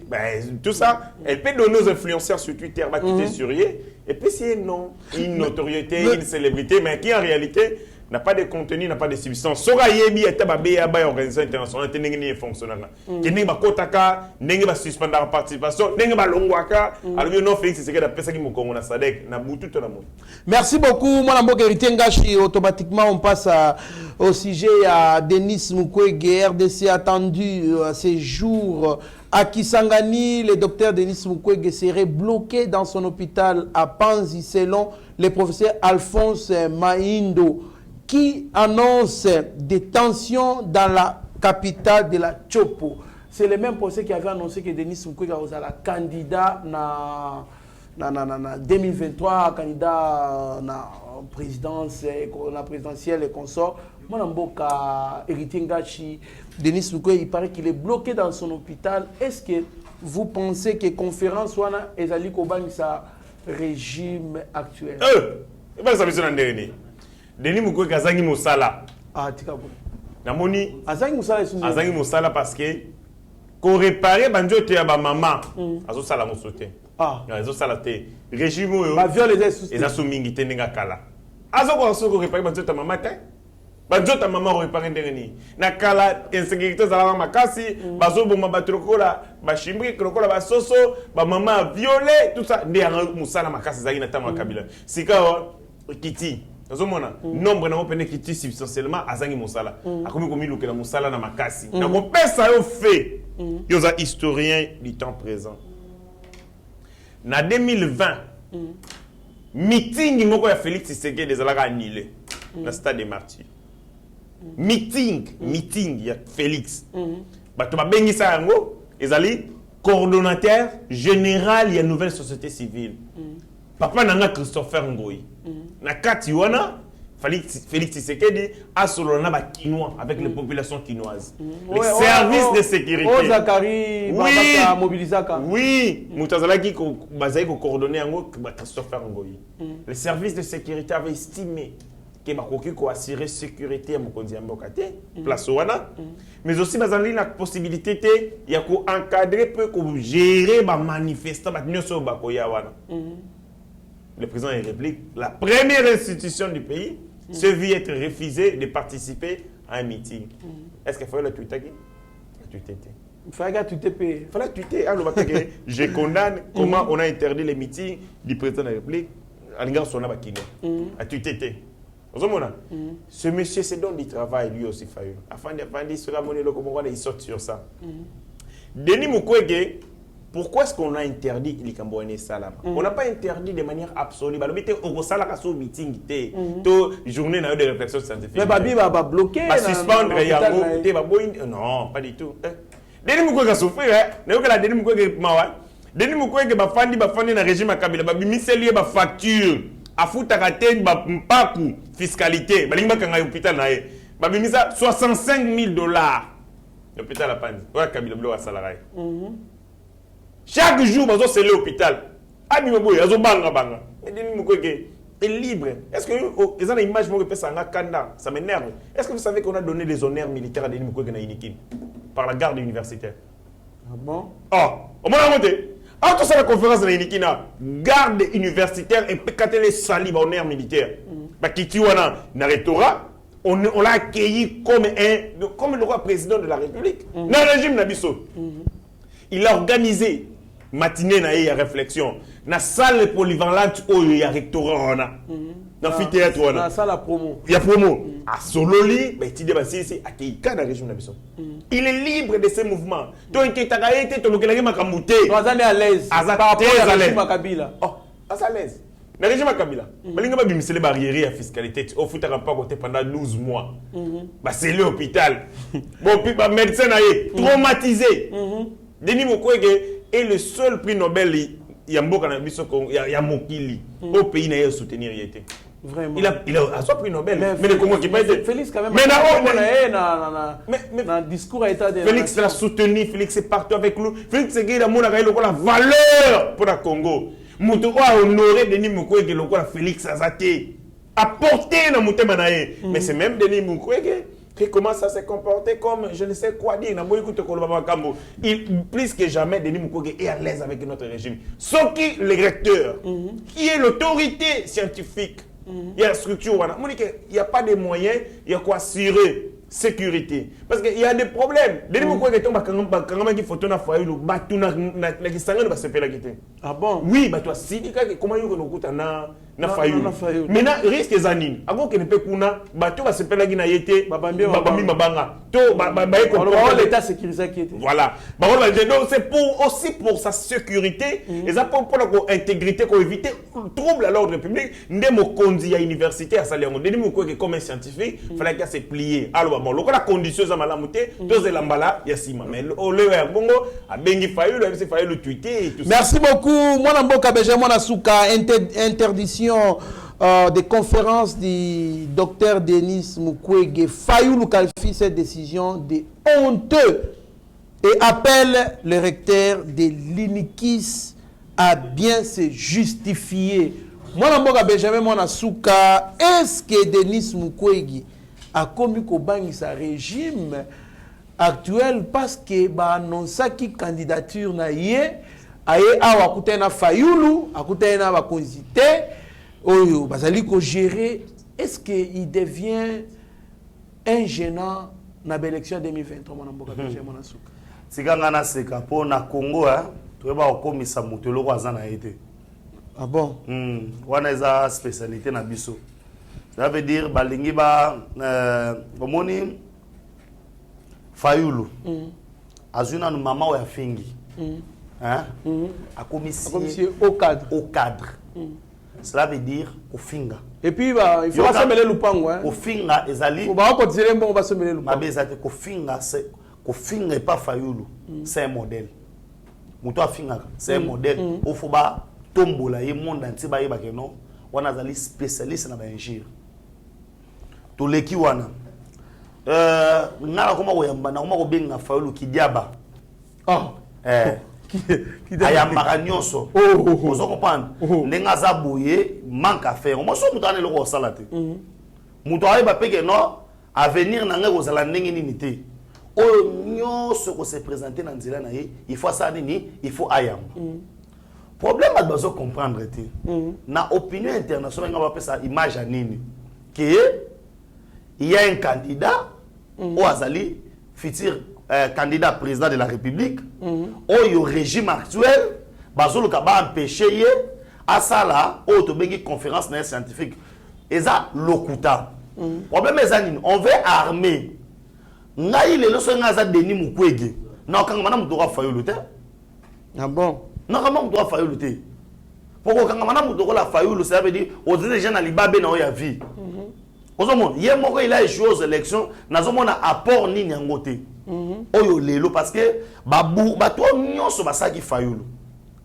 Tout ça, elle peut donner aux influenceurs sur Twitter, tweeter sur eux. Et puis c'est non, une notoriété, une célébrité, mais qui en réalité n'a pas de contenu, n'a pas de substance. Sora yebi etababe aba organisation internationale tenengeni fonctionnel. Kene ba kotaka, nenge ba suspendre la participation, nenge ba longwaka, alors non Félix c'est que la personne qui mo kongo na Sadek na butu to na mo. Merci beaucoup moi Mboka Héritier Ngashi. Automatiquement on passe au sujet à Denis Mukwege. RDC attendu ces jours à Kisangani. Le docteur Denis Mukwege serait bloqué dans son hôpital à Panzi selon le professeur Alphonse Maindo, qui annonce des tensions dans la capitale de la Chopo. C'est le même procès qui avait annoncé que Denis Mukwege était candidat na 2023, candidat na présidence, la présidentielle et consort. Moi, Mboka Héritier Ngashi, Denis Mukwege, il paraît qu'il est bloqué dans son hôpital. Est-ce que vous pensez que conférence wana ezali kobani sa régime actuel? Il va savoir ça dernier. Denis Mukwege azangi mosala. Ah, tika bo. Namoni azangi mosala esungi. Azangi mosala parce que ko réparer banjote ya ba maman. Azo sala mosote. Ah. Azo sala te. Régime oyo. Ba viol les sous. Eza mingi te nenga kala. Azo ko réparer banjote maman te. Banjote maman ko réparer ndengeni. Na kala insécurité za makasi, bazo bomba batrokola, ba chimbri krokola ba soso, ba maman violé, tout ça ndi ya musala makasi zaki na tama Kabila. Sika kiti Azomona nombre na opene kiti substantiellement azangi mosala akomi komi lukela mosala na makasi na ko pesa yo fait yo za historien du temps présent na 2020 meeting moko ya Félix Tshisekedi ezalaka annulé na stade des Martyrs. Meeting ya Félix bato babengisa yango ezali coordonnateur général ya nouvelle société civile. Papa nanga Christopher Ngoyi. Na kati wana Félix Tshisekedi a solo na ba Kinois avec les populations quinoises. Les services de sécurité. Oui, Moutazalaki ko bazai ko coordonner yango Christopher Ngoyi. Les services de sécurité avaient estimé que bakoki ko assurer sécurité à mokonzi ya mboka te place wana, mais aussi bazali la possibilité te ya ko encadrer peu ko gérer ba manifestants ba nyoso bakoya wana. Le président de la République, la première institution du pays, se vit être refusé de participer à un meeting. Est-ce qu'il fallait le tweeter? Il fallait tweeter. Il fallait tweeter. Alors, je condamne comment on a interdit les meetings du président de la République à l'égard de son abakino. À tweeter. Ce monsieur se donne du travail, lui aussi. Afin de se ramener le Congo, il sort sur ça. Denis Mukwege, pourquoi est-ce qu'on a interdit les Cambouanais Salam? On n'a pas interdit de manière absolue. On a un meeting, une journée de réflexion scientifique. Mais Babi va bloquer. Suspendre, non, pas du tout. Denis Mukwege a souffert. Denis Mukwege Denis Mukwege bafandi na régime ya Kabila. Babimiseli ba facture. Afutaka te ba mpaku fiscalité. Balingi bakanga hôpital na ye. Babimisa $65,000. L'hôpital à Panzi. Ouais, Kabila blo a salarié. Chaque jour, bazo c'est l'hôpital. Abimoboy, azo banga. Et Denis Mukwege est libre. Est-ce que ils ont une image moi que ça nga kanda, ça m'énerve. Est-ce que vous savez qu'on a donné des honneurs militaires à Denis Mukwege na Inikin par la garde universitaire? Ah bon? On m'a monté. Ah, tout ça la conférence de Inikina, garde universitaire et pécatele sali honneur militaire. Bah Kitiwana Naretora, on l'a accueilli comme le roi président de la République. Dans le régime Nabiso. Il a organisé matinée na ya réflexion na salle polyvalente où il y a rectorat na amphithéâtre wana na salle promo il y a promo à Sololi mais tu débat c'est à Keika dans région Nabiso. Il est libre de ses mouvements donc il t'a été to lokela makamute azane à l'aise par rapport à régime Kabila. à l'aise. Le régime à Kabila, les barrières à fiscalité, au foot à côté pendant 12 mois. C'est l'hôpital. Bon, puis médecin traumatisé. Denis Mukwege est le seul prix Nobel. Il y a Mokili. Au pays n'a soutenir. Vraiment. Il a soit prix Nobel. Mais le Congo qui paye. Félix, quand même. Mais dans le discours à l'état de. Félix l'a soutenu. Félix est partout avec nous. Félix est la valeur pour le Congo. Mutu a honoré Denis Mukwege lokola Félix Azate apporté dans Mutema nae. Mais c'est même Denis Mukwege qui commence à se comporter comme je ne sais quoi dire. Il plus que jamais Denis Mukwege est à l'aise avec notre régime. Sauf qui le recteur, qui est l'autorité scientifique, il y a la structure, il n'y a pas de moyens, il y a quoi assurer sécurité. Parce qu'il y a des problèmes. Denis Mukwege tombe quand qui photo na foyer le batu na kisanga ba se pela kité. Ah bon? Oui, bah toi sindika comment yo kokuta na fayu. Maintenant risque zanine. Avant que ne peut kuna batu ba se pela gina yete babambi mabanga. To ba l'état sécurisé qui était. Voilà. Donc c'est aussi pour sa sécurité et ça pour la intégrité pour éviter trouble à l'ordre public. Ndemo kondi à université à Saliango. Denis Mukwege comme un scientifique, fallait qu'il se plier. Alors bon, la condition za malamuté, tous lambala yasima. Mais au lieu à Bongo, à Bengi Fayou, le Fayou le tweeter et tout ça. Merci beaucoup. Moi Namboka Benjamin Asuka, interdiction des conférences du docteur Denis Mukwege. Fayou qualifie cette décision de honteux et appelle le recteur de l'INIKIS à bien se justifier. Moi Namboka Benjamin Asuka, est-ce que Denis Mukwege a commis sa régime actuel parce que ba annonce qui candidature na yé aye awa kutena Fayulu akutena ba konzité oyo bazali ko gérer. Est-ce que il devient un gênant na l'élection 2023 mona mboka peche mona suka sikanga na seka po na Congo to ba okomisa mutu loko azana été. Ah bon? Wana eza spécialité na biso. Ça veut dire balingi ba bomoni Fayulu azuna no mama wa fingi hein a commissaire au cadre cela veut dire au finga et puis il faut pas se mêler lupango hein au finga ezali ba ko dire bon ba se mêler lupango mabe ezate ko finga c'est ko finga et pas Fayulu c'est un modèle muto a finga c'est un modèle au faut ba tombola ye monde entier ba yeba que non wana azali spécialiste na ba ingénieur to leki wana ngala koma koyamba na koma kobenga Fayulu kidiaba ayamba nyonso ozo comprendre ndenga za boye manque à faire mo so mutane loko sala te muto ayeba peke no avenir na ngai kozala ndenge nini te o nyonso ko se présenter na nzela na ye il faut ça nini il faut ayamba problème a besoin comprendre te na opinion internationale nga ba pesa image nini que il y a un candidat au Azali, futur candidat président de la République, au régime actuel, Bazolo Kaba empêché à ça là, au Tobengi conférence scientifique. Et ça, l'okuta. Problème est on veut armer. Naï le leçon ngaza Denis Mukwege. Non, quand madame doit faire le thé. Ah bon? Non, quand madame doit faire le thé. Pourquoi quand madame doit faire le thé, ça veut dire aux gens à l'Ibabé na oya vie. Il a échoué aux élections, n'a pas apport ni nyangote. Oyo lelo parce que bato nyonso basaki Fayulu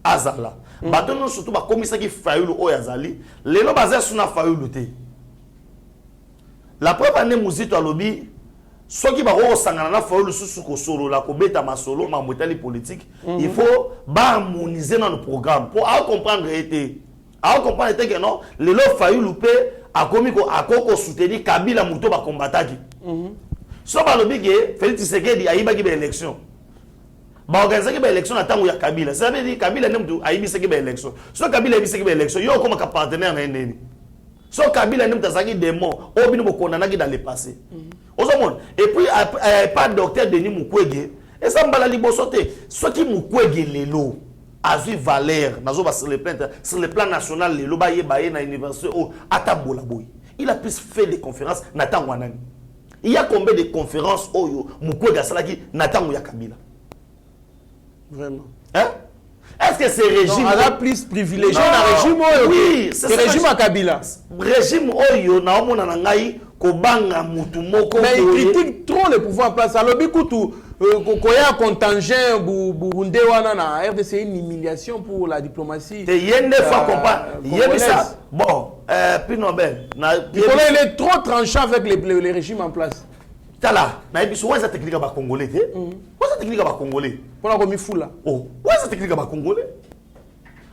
azala. Bato nyonso surtout ba komisa ki Fayulu oyo azali. Lelo bazé suna Fayulu te. La preuve ane muzito alobi soki ba ko sangana na Fayulu susu ko solo la ko beta masolo ma motali politique, il faut ba harmoniser dans le programme pour comprendre été. A comprendre que non, lelo Fayulu pe a commis ko soutenir Kabila muto ba combataki. So ba lobi ke Félix Tshisekedi ayiba ki ba élection. Ba organiser ki ba élection na tango ya Kabila. Ça veut dire Kabila ne mutu ayibi se ki ba élection. So Kabila ayibi se ki ba élection, yo comme ka partenaire na ndeni. So Kabila ne mutu zaki démon, o bino bo kondana ki dans le passé. Ozomon. Et puis pas docteur Denis Mukwege, et ça mbala liboso te. So ki Mukwege lelo azui valeur nazo ba sur le plan national lelo ba ye na université o atabola boy. Il a plus fait des conférences na tango nani. Il y a combien de conférences Oyo Mukwege salaki na tango ya Kabila? Vraiment. Hein? Est-ce que c'est régime elle a plus privilégié Non. le régime oyo? Oui, c'est le ça. régime à Kabila. Régime oyo na omona na ngai kobanga mutu moko. Mais il critique trop le pouvoir en place. Alors bikutu koya contingent Burundi wana na RDC, c'est une humiliation pour la diplomatie. Te yende fois compas. Yende ça. Bon, puis Nobel. Il est trop tranchant avec les régimes en place. Tala, na ebiso wa za technique ba congolais te. Wa za technique ba congolais. Pour la fula. Oh, wa za technique ba congolais.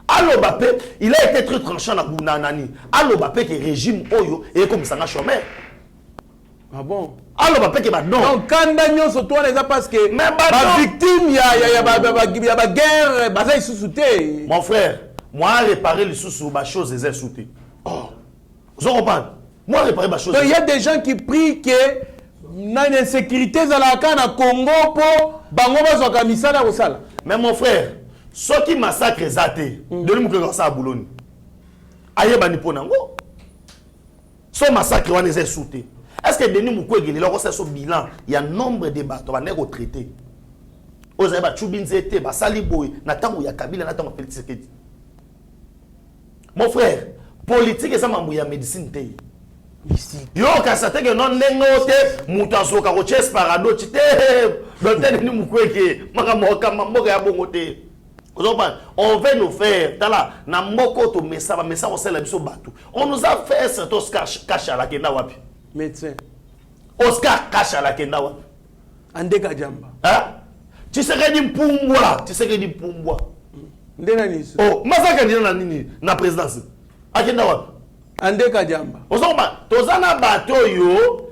Allo Mbappé, il a été très tranchant na nani. Allo Mbappé que régime oyo et comme ça na chômeur. Ah bon? Allo Mbappé que ba non. Donc quand Daniel Soto on est parce que mais ba victime il y a guerre, baza isusute. Mon frère, moi réparer les sous ba chose les insulter. Oh. Vous comprenez? Moi réparer ba chose. Donc il y a des gens qui prient que na une insécurité za la kana Congo po bango bazoka misala kosala. Mais mon frère, ceux qui massacrent Zate, donnez moi que ça à Boulogne. Aye bani ponango. Ce massacre on les insulter. Est-ce que Denis Mukwege il a reçu son bilan, il y a nombre de bateaux va retraité. Oza ba Chubinzete, ba Saliboy, na tango ya Kabila na tango Félix Tshisekedi. Mon frère, politique et ça mambo ya médecine te. Yo kasate que non nengote mutaso ka roches parado chite docteur Denis Mukwege maka mboka ya bongote. On veut nous faire tala na mboko to mesa on sait la biso bateau. On nous a fait cet Oscar cache à la kenda wapi. Médecin. Oscar cache à la kenda wapi. Andeka Jamba. Hein? Tu serais dit Mpumbwa. Tu serais dit Mpumbwa. Ndena nisu. Oh, masaka ndina na nini na présidence. Akenda wapi? Andeka Jamba. Ozoma, tozana bato yo,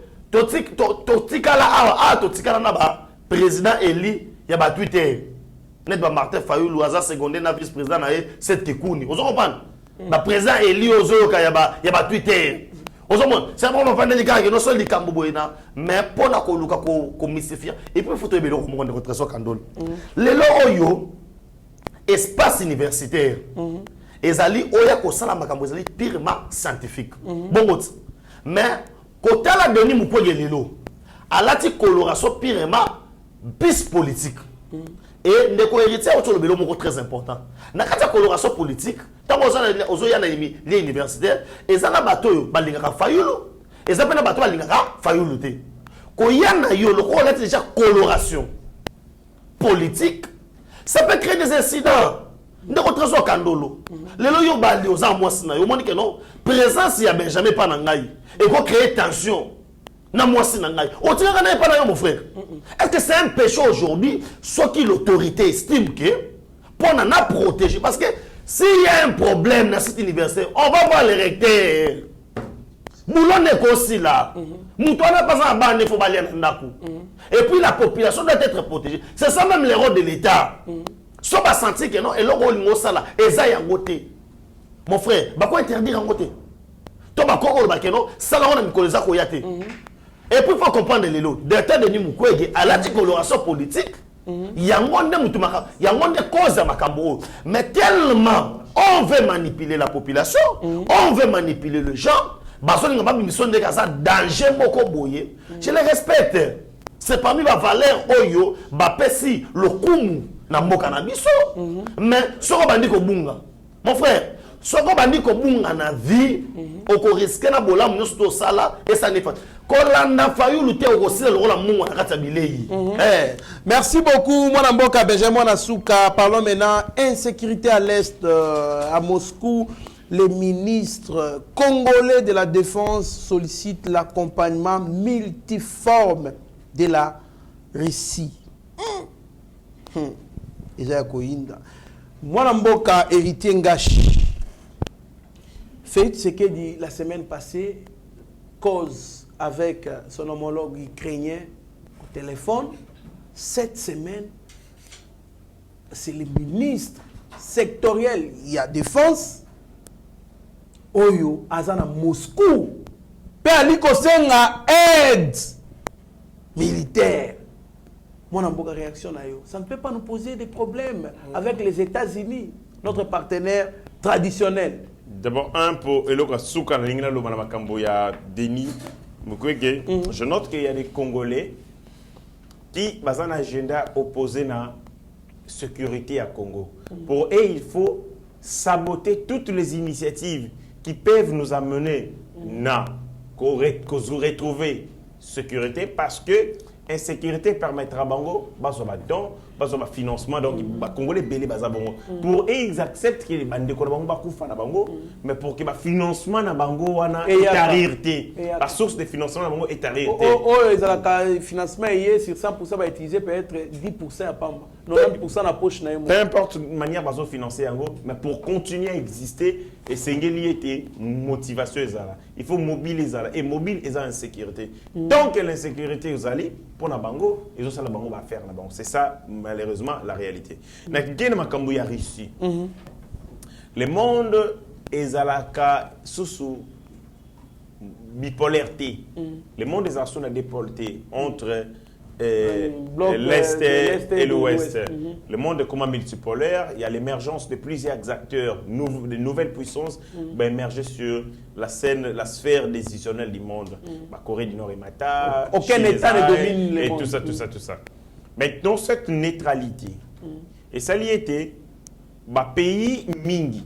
totikala awa, totikala na ba président Eli ya ba Twitter. Net ba Martin Fayulu aza secondaire na vice-président na cette Kekuni. Ozoma ba président Eli ozoka ya ba Twitter. Ozoma, c'est vraiment pas délicat que non seul likambo boyena, mais pour na ko luka ko mystifier et puis photo ebelo ko monde retreso kandol. Lelo oyo espace universitaire. Ezali oya ko sala makambo ezali purement scientifique. Bon mais côté la Denis Mukwege lelo alati coloration purement bis politique. Et ndeko héritier autour le belo moko très important. Na kata coloration politique, tant ozo ya na les universitaires, ezana batoyo balingaka Fayulu, ezapena bato balingaka Fayulu te. Ko yana yo le ko lati déjà coloration politique, ça peut créer des incidents. Ndeko trezo kandolo. Lelo yo bali oza mwasi na yo moni que non, présence ya Benjamin pa na ngai et ko créer tension. Na mwasi na ngai. O tika na pas na yo mon frère. Est-ce que c'est un péché aujourd'hui soit qui l'autorité estime que pour na protéger parce que s'il y a un problème dans cette université, on va voir le recteur. Boulon est aussi là. Moutouana pas en bas, il faut balayer ndako. Et puis la population doit être protégée. C'est ça même le rôle de l'État. Si on va sentir que non, et le rôle de ça là, et ça y a côté. Mon frère, bah quoi interdire en côté? Toi, bah quoi on va que non, ça là on a mis collé ça koyate. Et puis il faut comprendre les lots. Directeur Denis Mukwege à la coloration politique, il y a un monde il y a un monde de cause à Makambo. Mais tellement on veut manipuler la population, on veut manipuler les gens, bah ça n'est pas une mission de ça danger beaucoup boyer. Je les respecte. C'est parmi ma valeur oyo, bah pesi le kumu na mboka na biso. Mais soko bandi ko bunga. Mon frère, soko bandi ko bunga na vie, oko risquer na bola mno sto sala et ça n'est pas. Kolanda Fayulu te oko sila le rôle munga na kata bilei. Merci beaucoup Mwana Mboka Benjamin Nasuka. Parlons maintenant insécurité à l'est à Moscou. Le ministre congolais de la Défense sollicite l'accompagnement multiforme de la Russie. Mwana Mboka héritier Ngashi. Félix Tshisekedi la semaine passée cause avec son homologue ukrainien au téléphone. Cette semaine, c'est le ministre sectoriel il y a défense Oyo Azana Moscou. Pe aliko senga aide militaire. Mon amboka réaction na yo. Ça ne peut pas nous poser des problèmes avec les États-Unis, notre partenaire traditionnel. D'abord, un pour Eloka Souka Lingna Lomana Makamboya Denis Mukwege. Je note qu'il y a des Congolais qui ont un agenda opposé à la sécurité à Congo. Pour eux, il faut saboter toutes les initiatives qui peuvent nous amener à retrouver sécurité, parce que insécurité permettra bango financement, donc Congolais belé baza bango. Pour eux, ils acceptent que les bandes ko bango bakufa na bango, mais pour que le financement na bango wana est arrêté, la source de financement na bango est arrêtée. Le financement est sur 100% va utiliser peut-être 10% à Pamba, 90% na poche na. Peu importe manière bazo financer yango, mais pour continuer à exister, et c'est une motivation ezala. Il faut mobiliser et mobile et insécurité. Tant que l'insécurité vous allez pour na bango, ils ont ça la bango va faire na bango. C'est ça malheureusement la réalité. Na gene makambo ya Russie. Le monde ezalaka sous bipolarité. Le monde est sous la dépolarité entre l'Est et l'Ouest. Le monde est comment multipolaire. Il y a l'émergence de plusieurs acteurs, de nouvelles puissances émerger sur la scène, la sphère décisionnelle du monde. La Corée du Nord et Mata, aucun État ne domine le monde. Tout ça. Mais dans cette neutralité, et ça y était, pays mingi,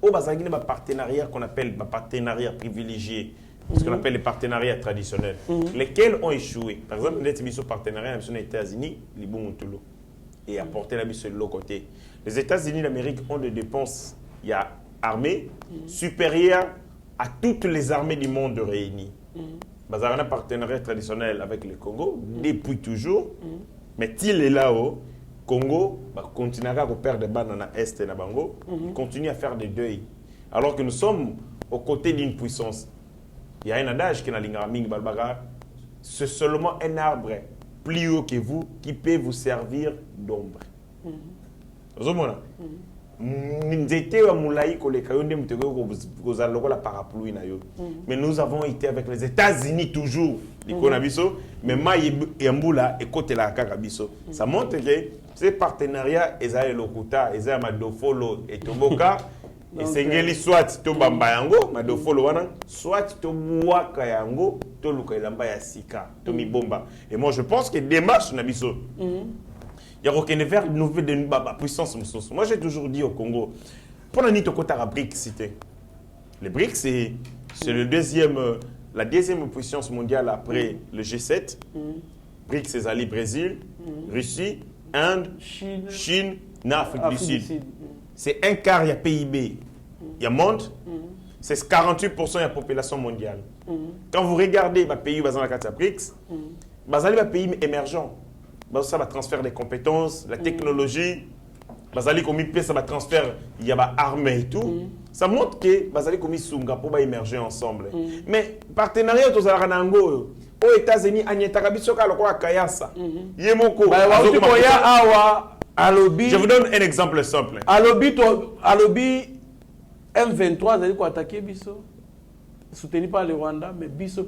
au bazagine partenariat qu'on appelle partenariat privilégié, ce qu'on appelle les partenariats traditionnels, lesquels ont échoué. Par exemple, nous avons partenariat avec les États-Unis, et apporter la mission de l'autre côté. Les États-Unis d'Amérique ont des dépenses, il y a armées supérieures à toutes les armées du monde réunies. Nous avons un partenariat traditionnel avec le Congo depuis toujours, mais il est là-haut. Congo continuera à perdre des balles dans l'Est et dans Bango, continue à faire des deuils. Alors que nous sommes aux côtés d'une puissance. Il y a un adage qui est dans l'Ingaraming Balbaga, c'est seulement un arbre plus haut que vous qui peut vous servir d'ombre. Vous voyez, mais nous avons été avec les États-Unis toujours. Mais ça montre que ces partenariats, ils ont le Lokuta, ils ont Madofolo et Toboka. Et c'est soit to bamba yango madofolo wana, soit to mwaka yango to luka ilamba ya sika to mibomba. Et moi je pense que démarche na biso. Il y a aucun vers nouvelle de puissance musoso. Moi j'ai toujours dit au Congo, pour nani to kota BRICS cité. Les BRICS c'est la deuxième puissance mondiale après le G7. BRICS c'est Ali Brésil, Russie, Inde, Chine, Afrique du Sud. C'est un quart du PIB. Il y a monde, c'est 48% de la population mondiale. Quand vous regardez les pays basés dans la carte BRICS, les pays émergents, ça va transfert des compétences, la technologie, ça va transfert, il y a armée et tout. Ça montre que les Sunga pour émerger ensemble. Mais partenariat aux Aranango, aux États-Unis, je vous donne un exemple simple. Alobi M23 c'est quoi attaquer Bisso, soutenu par le Rwanda, mais Bisso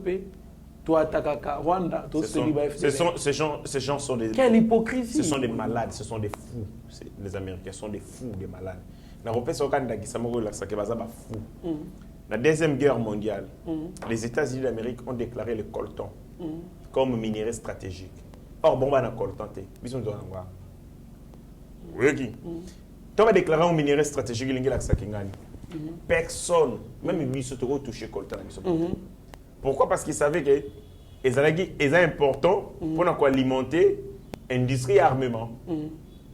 toi attaquer Rwanda, ces gens sont des. Quelle hypocrisie! Ce sont des malades, ce sont des fous. Les Américains sont des fous, des malades. La Deuxième Guerre mondiale, les États-Unis d'Amérique ont déclaré le coltan comme minerai stratégique. Or, bon, on a coltan. Oui, tu as déclaré un minerai stratégique, personne, même lui, se touché coltan. Pourquoi? Parce qu'ils savaient que c'est important pour alimenter l'industrie et l'armement.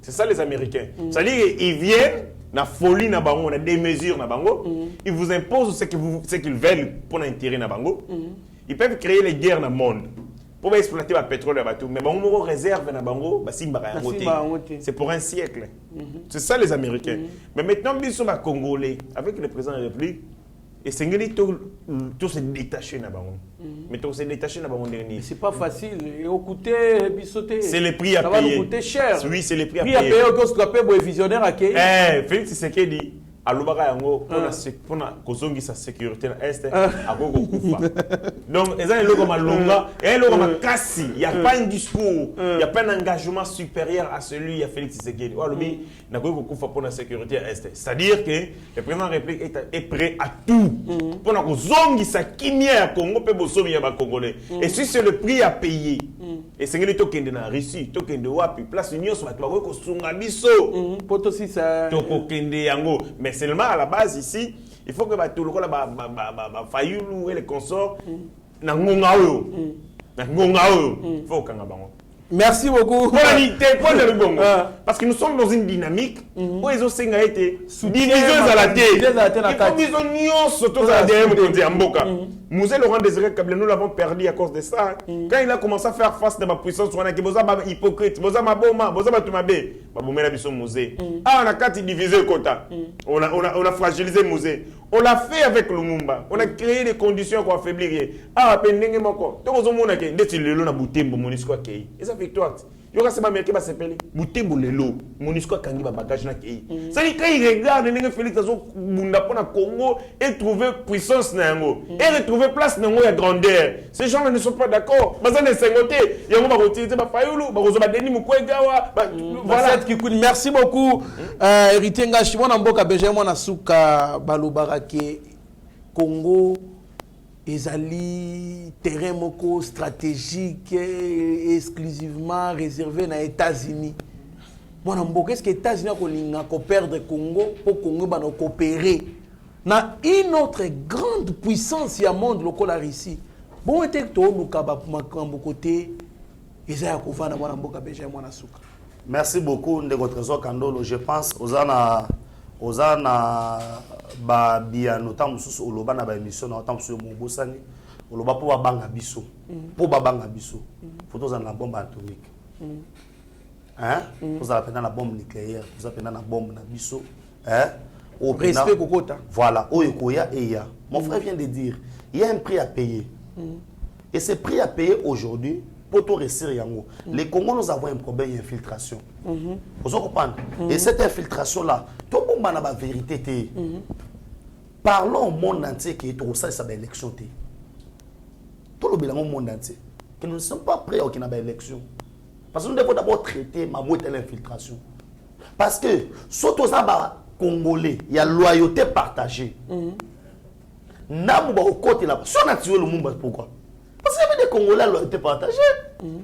C'est ça les Américains. C'est-à-dire qu'ils viennent, na folie na bango, on a des mesures na bango, ils vous imposent ce qu'ils veulent pour l'intérêt na bango. Ils peuvent créer les guerres dans le monde pour exploiter le pétrole et tout, mais bango réserve na bango, c'est pour un siècle. C'est ça les Américains. Mais maintenant ils sont Congolais avec le président de la République. Et c'est tout se détacher na bango. Mais tout se détacher na bango dernier. C'est pas facile. Et au coûté bisoté. C'est le prix à payer. Ça va nous coûter cher. Oui, c'est le prix à payer. Prix à payer au coût de visionnaire à qui? Félix Tshisekedi, alobaka yango pona kozongisa sécurité na est akoko kufa. Donc eza eloko malonga, eloko makasi, il y a pas un discours, il y a pas un engagement supérieur à celui à Félix Tshisekedi. Alobi na koko kufa pona sécurité à est. C'est-à-dire que le président de la République est prêt à tout pona kozongisa kimia ya Congo pe bosomi ya ba Congolais. Et si c'est le prix à payer. Et c'est que tokende na Russie, tokende wapi place nyonso bato ba ko sunga biso. Poto si ça Tokokende yango. Mais seulement à la base ici, il faut que tout le monde Fayulu et les consorts na ngonga oyo. Na ngonga oyo. Faut kanga bango. Merci beaucoup. Parce que nous sommes dans une dynamique où ils ont été divisés à la terre. Il faut qu'ils ont surtout à la derrière Mboka. Mouzé Laurent Désiré Kabila, nous l'avons perdu à cause de ça. Quand il a commencé à faire face à ma puissance, on a dit Boza hypocrite, Boza Maboma, Boza Matumabé, Babomé la Bisson Mouzé. Ah, on a quatre divisé le quota. On a fragilisé Mouzé. On l'a fait avec Lumumba. On a créé des conditions pour affaiblir. Ah, pendenge moko. Tout le monde a dit que le lot na Boutembo Monisco Kei. Et ça victoire. Il y aura ces Américains qui s'appellent Boutembo Lelo, Monisco Kangi bagage na Kei. Ça dit quand il regarde les Félix Tazo Bunda pour na Congo et trouver puissance na yango et retrouver place na yango ya grandeur. Ces gens-là ne sont pas d'accord. Bazan de Sengote, yango ba retirer ba Fayulu, ba rozo ba Denis Mukwegawa. Voilà qui coûte. Merci beaucoup. Héritier Ngashi mona mboka Benjamin na suka balobarake Congo. Ezali terrain moko stratégique exclusivement réservé aux États-Unis. Bon, est-ce que les États-Unis ont perdre Congo pour Congo va coopérer dans une autre grande puissance il y a monde local la Russie. Bon, était que nous avons côté Isaïa Koufana mwana mboka Benjamin Nasuka. Merci beaucoup de votre trésor Kandolo. Je pense aux ana ba bia notamment sous oloba na ba émission notamment sur Mobosani oloba pour banga biso pour banga biso photos en la bombe atomique hein vous avez pendant la bombe nucléaire vous avez pendant la bombe na biso hein au respect kokota voilà oyokoya et ya mon frère vient de dire il y a un prix à payer et ce prix à payer aujourd'hui pour tout réussir yango. Les Congos, nous avons un problème d'infiltration. Vous comprenez? Et cette infiltration-là, tout le monde a la vérité. Parlons au monde entier qui est tout ça, c'est l'élection. Tout le monde entier. Que nous ne sommes pas prêts à une élection. Parce que nous devons d'abord traiter ma mouette de l'infiltration. Parce que, surtout ça, Congolais, il y a loyauté partagée. Namou au côté là. Si on a tué le monde, pourquoi? Parce qu'il y avait des Congolais qui ont été partagés.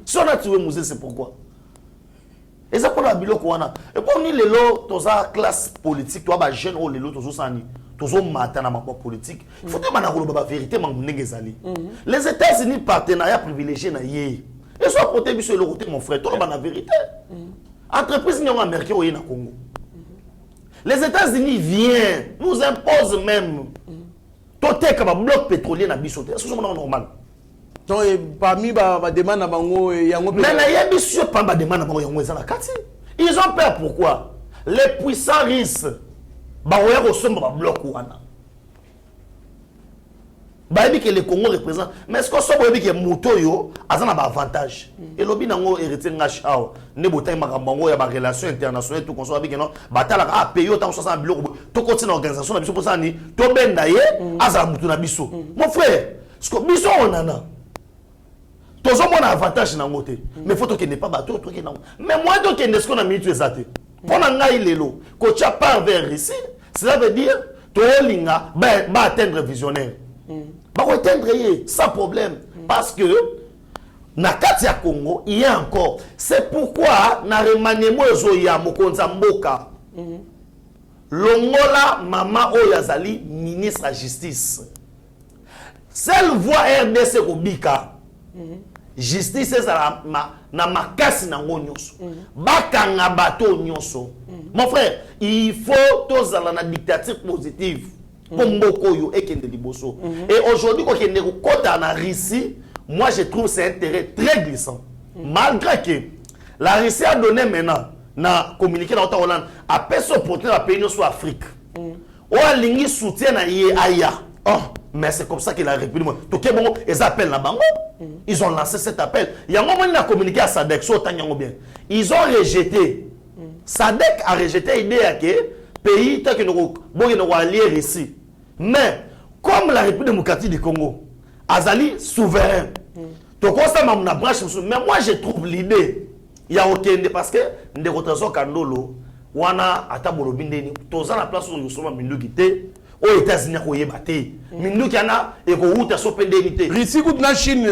Si on a tué Mouzé, c'est pourquoi? Et ça pour la biloko wana. Et pour nous les lots, tous la classe politique, toi bah jeune ou les lots tous sani, tous au matin dans ma politique. Il faut que man a la vérité man ngezali. Les États-Unis partenariat privilégié na yé. Et soit côté sur le côté mon frère, tout le monde la vérité. Entreprise n'y a américain au na Congo. Les États-Unis viennent, nous imposent même. Toté comme bloc pétrolier na biso. Est-ce que c'est normal? Donc parmi les demandes à Bango et Yango. Mais il y a bien sûr pas de demande à Bango Yango. Ils ont peur pourquoi? Les puissants risques. Baroya ressemble à bloc ouana. Babi que les Congo représentent. Mais est-ce qu'on sait que moto yo a un avantage? Et l'obi nango hérité ngachao. Ne botai makambango ya ba relation internationale tout qu'on soit avec non. Batala a payé autant 60 bloc. To continue organisation na biso pour ça ni. To benda ye azala mutu na biso. Mon frère, ce que biso on a. Tous ont un avantage dans le côté. Mais il faut que n'est pas bateau. Mais moi, donc, est-ce qu'on a mis tout ça? Pour l'angaï l'élo, quand tu pars vers ici, cela veut dire que tu vas atteindre visionnaire. Va atteindre sans problème. Parce que, na Katia Congo, il y a encore. C'est pourquoi, na remaniement Zoya Mokonza Mboka, Longola Mama Oyazali, ministre de la Justice. Seule voix RDC Kobika. Justice c'est na makasi na nyonso bakanga bato nyonso. Mon frère, il faut tous aller na dictature positive pour mboko yo ekende liboso. Et aujourd'hui quand on est kota na Russie, moi je trouve c'est un terrain très glissant. Malgré que la Russie a donné maintenant na communiqué dans ta Hollande a personne porter la pays sur Afrique. O alingi soutien na aya. Oh, mais c'est comme ça que la République. Tout le monde, ils appellent la banque. Ils ont lancé cet appel. Il y a un moment où ils ont communiqué à SADC. Ils ont rejeté. SADC a rejeté l'idée que pays tant que nous allié récit. Mais comme la République démocratique du Congo, Azali souverain. Donc on s'est mis branche. Mais moi je trouve l'idée, il y a aucun parce que des rotations Kandolo, wana atabolo bindeni, tous à la place où nous sommes mindu quitté. Aux États-Unis, il y a des mindu qui ana et qu'on route à sopendénité. Russie contre la Chine,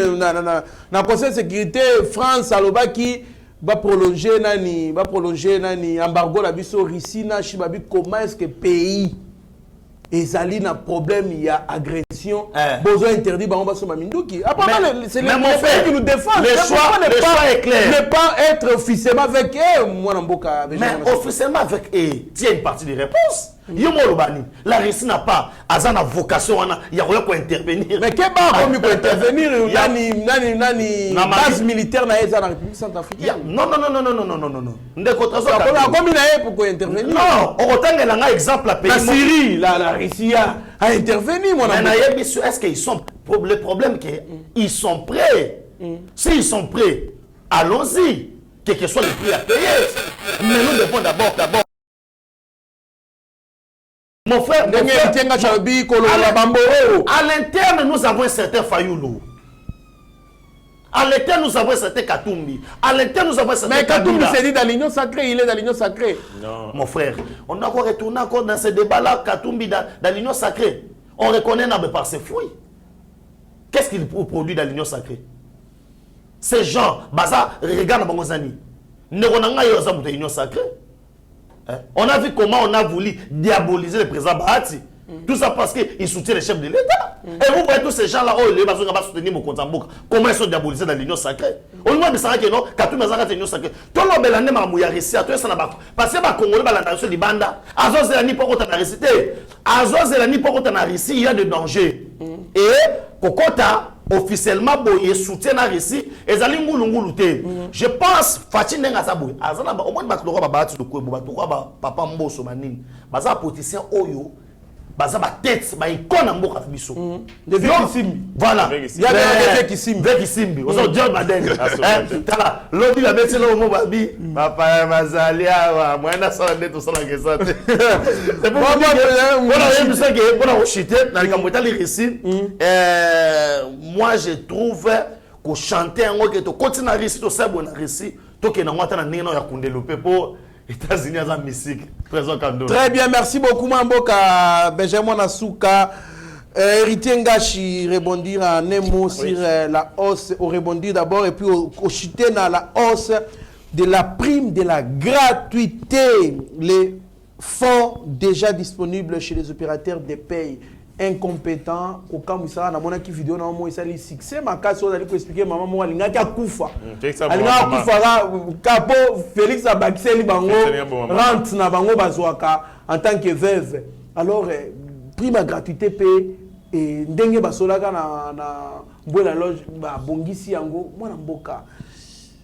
na Conseil de sécurité, France, Alobaki. Va prolonger nani embargo la biso Russie na Chibabi. Comment est-ce que pays ezali na problème, il y a agression, besoin interdit on va se maminduki. C'est les pays qui nous défendent. Le choix est clair. Ne pas être officiellement avec eux, moi n'amboka. Mais officiellement avec eux, tiens une partie des réponses. La Russie n'a pas azana vocation, il y a rien pour intervenir. Mais qu'est-ce qu'on peut intervenir? Nani base militaire na eza na République centrafricaine. Non. Combien pour intervenir? Non, on retient un exemple à pays. La Syrie, la Russie a intervenu, mon ami. Est-ce qu'ils sont le problème qu'ils sont prêts? S'ils sont prêts, allons-y. Quel que soit le prix à payer. Mais nous devons d'abord. Mon frère, à l'interne, nous avons un certain Fayoulou. À l'interne, nous avons un certain Katumbi. À l'interne, nous avons un certain. Mais Katumbi s'est dit dans l'union sacrée, il est dans l'union sacrée. Non. Mon frère, on doit encore retourner encore dans ce débat-là, Katumbi dans l'union sacrée. On reconnaît Nabe par ses fruits. Qu'est-ce qu'il produit dans l'union sacrée? Ces gens, regarde Bangozani. Ne renanga yosa dans l'union sacrée. On a vu comment on a voulu diaboliser le président Bahati. Tout ça parce qu'il soutient les chefs de l'État. Et vous voyez tous ces gens-là, ils vont soutenir mon Konzamboka. Comment ils sont diabolisés dans l'union sacrée? Au moins, ça que non, quand tout le monde est l'union sacrée. Tout le monde est là, parce que les Congolais, la nation du Banda, Azos et la Nipo, on a récité. Azos et la Nipo, on a récité, il y a des dangers. Et Kokota, officiellement, il soutient la Russie. Et Zali Ngoulungoulouté. Je pense, Fatih Nengasabou, au moins, papa Mboso Manine, Baza politicien Oyo. Baza ba tête ba icône mboka biso de Vekisimbi voilà il y a des Vekisimbi ozo John Madenge tala lobby la beti lo mo babi papa mazalia wa mwana sala neto sala kesate c'est bon voilà je sais que pour la chute dans le camp les récits moi je trouve que chanter en que to continue à réciter to ça bon récit to que na ngata na nino ya kundelope pour États-Unis à musique. Très bien, merci beaucoup Mamboka Benjamin Nasuka. Héritier Ngachi rebondir en un mot sur la hausse, au rebondir d'abord et puis au chuter dans la hausse de la prime de la gratuité. Les fonds déjà disponibles chez les opérateurs de paye incompétents. Au cas où ça, on a qui vidéo dans moi, ça les succès. Ma casse, on a expliquer maman moi, il y a qui a koufa. Alinga koufa capo Félix Abakiseli bango rentre na bango bazwaka en tant que veuve. Alors prime à gratuité paye et ndenge basolaka na bola loge ba bongisi yango mwana mboka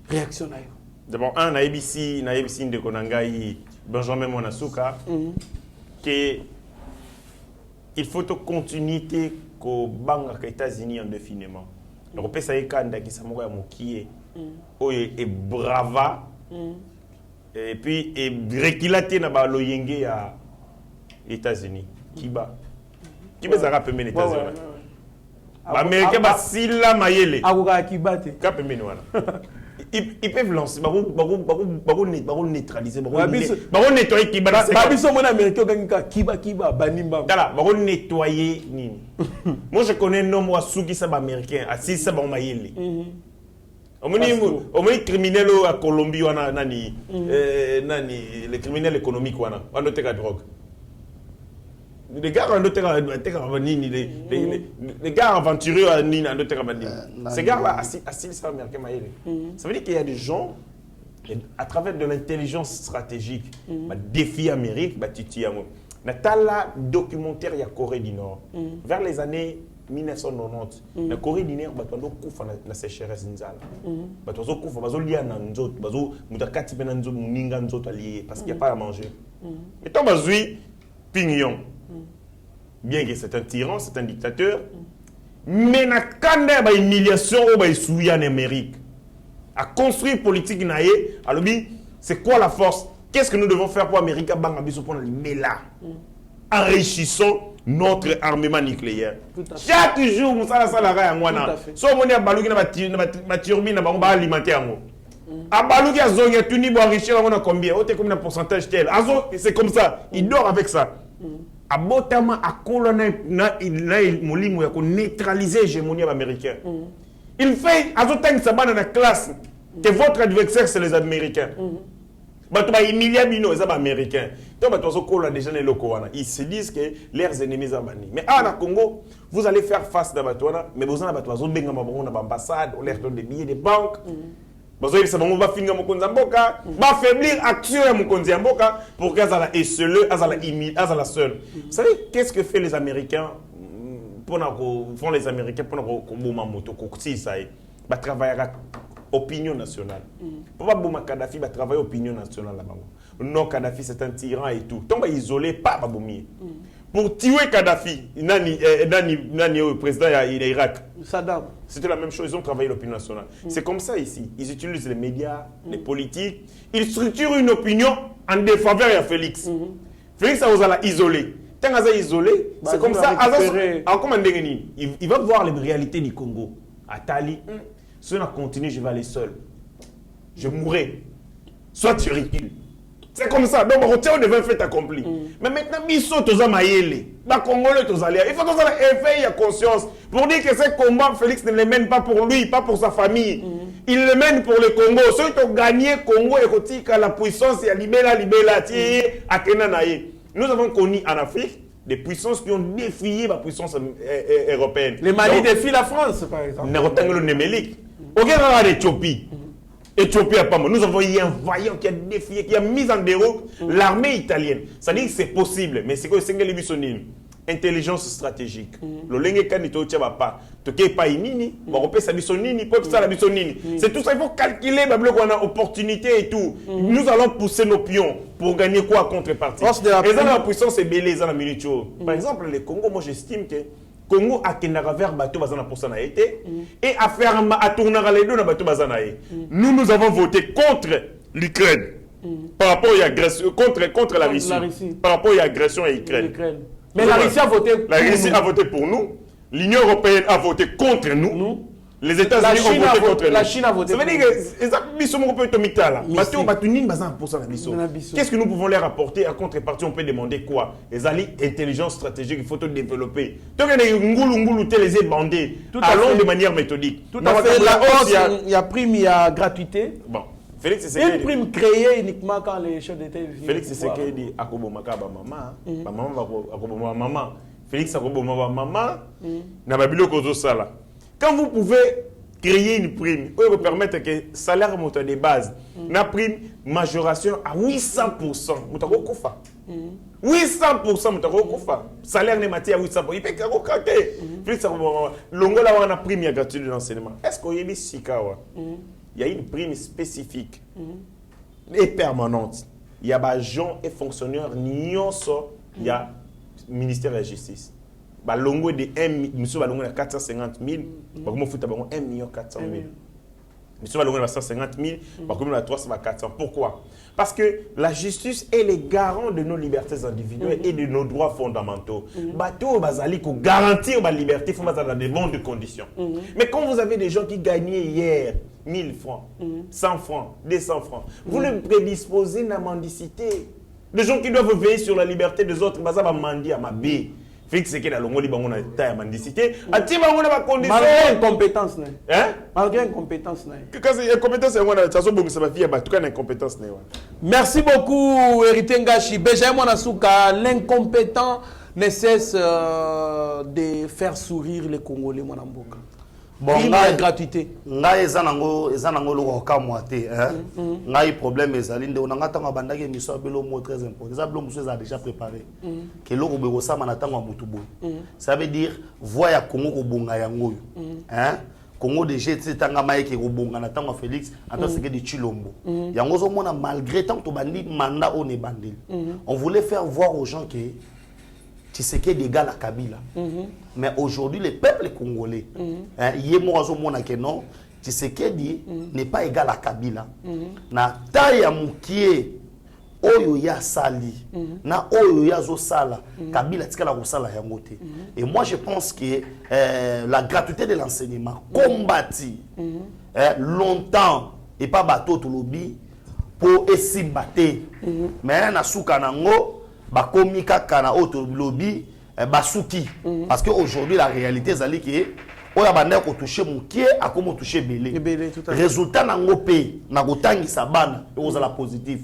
réaction na yo. D'abord un na ABC ndeko na ngai Benjamin Monasuka que il faut une continuité qu'au banque aux États-Unis indéfiniment. Le repère ça est kanda qui s'amoura mokié, et brava, et puis et rekilaté na ba loyenge à États-Unis. Kiba zara pemé les États-Unis. Américain ba sila mayele. Agoga kibate. Ka pemé wana. Ils peuvent lancer, ils neutraliser, ils nettoyer Kiba. Babiso mon américain Kiba banimba. Voilà, ils nettoyer nini. Moi je connais un homme Wasuki ça américain, assis ça ba mayele. Omoni criminel à Colombie wana nani les criminels économiques wana, on note la drogue. Les gars les gars aventureux à Nina de Terrabanini. Ces gars-là, assis ça américain maïle. Ça veut dire qu'il y a des gens, à travers de l'intelligence stratégique, défi Amérique, Titi Amo. Natala documentaire, il y a Corée du Nord. Vers les années 1990, la Corée du Nord, il y a la sécheresse nzala. Il y a parce qu'il n'y a pas à manger. Et tant que Pignon. Bien que c'est un tyran, c'est un dictateur, mais na kanda ba humiliation ou ba souya en Amérique. À construire politique naïe, alors c'est quoi la force Qu'est-ce que nous devons faire pour l'Amérique? Enrichissons notre armement nucléaire. Chaque jour, nous allons faire ça. Si on a une turbine, on va alimenter. Abalouki a zonga tuni bo enrichir on a combien? On combien de pourcentage tel? C'est comme ça. Il dort avec ça. Abotama a colonné na molimu ya ko neutraliser l'hégémonie américaine. Il fait azotang sabana dans la classe que votre adversaire c'est les Américains. Batuba Emilia Bino les Américains. Donc batuzo kola déjà les locaux ils se disent que leurs ennemis sont bannis. Mais à la Congo, vous allez faire face à Batouana, mais vous en batuzo benga mabongo na ambassade, on leur donne des billets de banque. Bazoï ça va finir mon konzamboka, va faiblir action mon konzamboka pour qu'azala esseleux, azala seul. Vous savez qu'est-ce que fait les Américains pour boma moto kokti ça ba travailler opinion nationale. Pour pas boma Kadhafi ba travailler opinion nationale là-bas. Non Kadhafi c'est un tyran et tout. Tant ba isolé pas ba bomier. Pour tuer Kadhafi, nani le président d'Irak. Saddam. C'était la même chose, ils ont travaillé l'opinion nationale. C'est comme ça ici. Ils utilisent les médias, les politiques. Ils structurent une opinion en défaveur de Félix. Félix a osé isolé. Tant qu'il est isolé, c'est comme ça. Il va voir les réalités du Congo. Atali, si on continue, je vais aller seul. Je mourrai. Soit tu recules. C'est comme ça. Donc, on retient le devait fait accompli. Mais maintenant, ils sont tous amayés. Les Congolais, tous alliés. Il faut qu'on ait éveillé à conscience pour dire que ce combat, Félix ne le mène pas pour lui, pas pour sa famille. Il le mène pour le Congo. Ceux qui ont gagné Congo et qui ont la puissance, il y a Libéla, à Kenanaye. Nous avons connu en Afrique des puissances qui ont défié la puissance européenne. Les Mali défient la France, par exemple. Le Némélique. Regarde l'Éthiopie. Éthiopie à Pamo. Nous avons eu un vaillant qui a défié, qui a mis en déroute l'armée italienne. Ça dit que c'est possible, mais c'est que c'est une intelligence stratégique. Le lengue kanito tchaba pas. Toké pas inini, on repère sa bisonini, pour ça la bisonini. C'est tout ça, il faut calculer qu'on a opportunité et tout. Nous allons pousser nos pions pour gagner quoi à contrepartie. Et ça la puissance est belle dans la minute. Par exemple, le Congo, moi j'estime que Congo a kendaka vers bateau bazana pour ça na été et à faire à tourner les deux na bateau bazana. Nous avons voté contre l'Ukraine par rapport à l'agression contre la Russie. Par rapport à l'agression à l'Ukraine. Mais la Russie a voté pour nous. La Russie a voté pour nous. L'Union européenne a voté contre nous. Les États-Unis ont voté contre nous. La Chine a voté contre nous. Ça veut dire que qu'est-ce que nous pouvons leur apporter à contrepartie? On peut demander quoi? Les alliés intelligence stratégique, il faut tout développer. Tant que les bandés, allons de manière méthodique. Tout à fait. La hausse, il y a prime, il y a gratuité. Bon. Félix Tshisekedi. Une prime créée uniquement quand les chefs d'État viennent. Félix Tshisekedi a kobomaka ba maman. Félix a kobomaka maman. Na babilo kozo sala. Quand vous pouvez créer une prime, vous permettre que le salaire monte de base, une prime majoration à 800%, mutako kufa. 800% mutako kufa. Salaire ne mati à 800%. Il peut kako craquer. Félix a kobomaka longola wana prime ya gratuité d'enseignement. Est-ce qu'on y a sikawa? Il y a une prime spécifique et permanente. Il y a des gens et fonctionnaires, il y a le ministère de la Justice. Balongo de 450 000, comment faut 1 million 400 000. Monsieur Balongo de 150 000, comme 300 400. Pourquoi? Parce que la justice est le garant de nos libertés individuelles et de nos droits fondamentaux. Bateau bazali pour garantir ma liberté, il faut mettre dans de bonnes conditions. Mais quand vous avez des gens qui gagnaient hier 1000 francs, 100 francs, 200 francs, vous les prédisposez à la mendicité. Des gens qui doivent veiller sur la liberté des autres, ça va mendier à ma baie. Félix Tshisekedi a longo libango na taille mendicité. Ati bango na ba condition. Malgré incompétence na. Hein? Malgré incompétence na. Quand c'est incompétence on a ça so bongo ça va faire ba tout cas incompétence na. Merci beaucoup Héritier Ngashi. Benjamin Monasuka, l'incompétent ne cesse de faire sourire les Congolais mon amboka. Bon, la gratuité. Ngai ezanango loko kamwa te ngai problème ezali nde onanga tanga bandaki miso belo mot très important. Ça blo muso a déjà préparé. Que loko bego sama na tanga mutu boy. Ça veut dire voix ya Congo ko bonga yango. Congo déjà c'est tanga maye ke ko bonga na tanga Félix ata seke de Chilombo. Yango zo mona malgré tant to bandi mandat on est bandil. On voulait faire voir aux gens que Tshisekedi égal à Kabila. Mais aujourd'hui, le peuple congolais, Tshisekedi n'est pas égal à Kabila. Na taille à Moukié, oyo ya sali na oyo ya zo sala Kabila tikala ko sala yango te. Et moi je pense que la gratuité de l'enseignement combattu longtemps et pas bateau to lobby pour esimbaté mais na suka nango ba komi kaka na auto lobby basuki parce que aujourd'hui la réalité zali que oya bande ko toucher mukie akomo toucher belé résultat nango pe na kotangisa bana ozala positif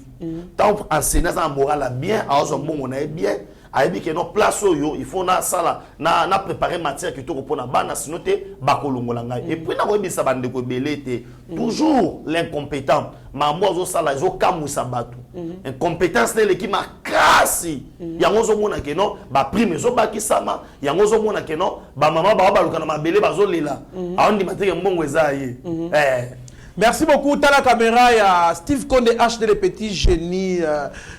tant enseigner ça moral bien azo mbongo na bien ayebi ke no place oyo il faut na sala na préparer matière qui to ko pona bana sinon te bakolongola ngai et puis na ko yebisa bande ko belé te toujours l'incompétent mambo zo sala zo kamusa batu incompétence de l'équipe makasi yango zo mona ke no ba prime zo bakisama yango zo mona ke no ba mama ba baluka na mabele bazo lela aondi mateke mbongo eza ye Merci beaucoup. T'as la caméra, il y a Steve Konde H de les petits génies,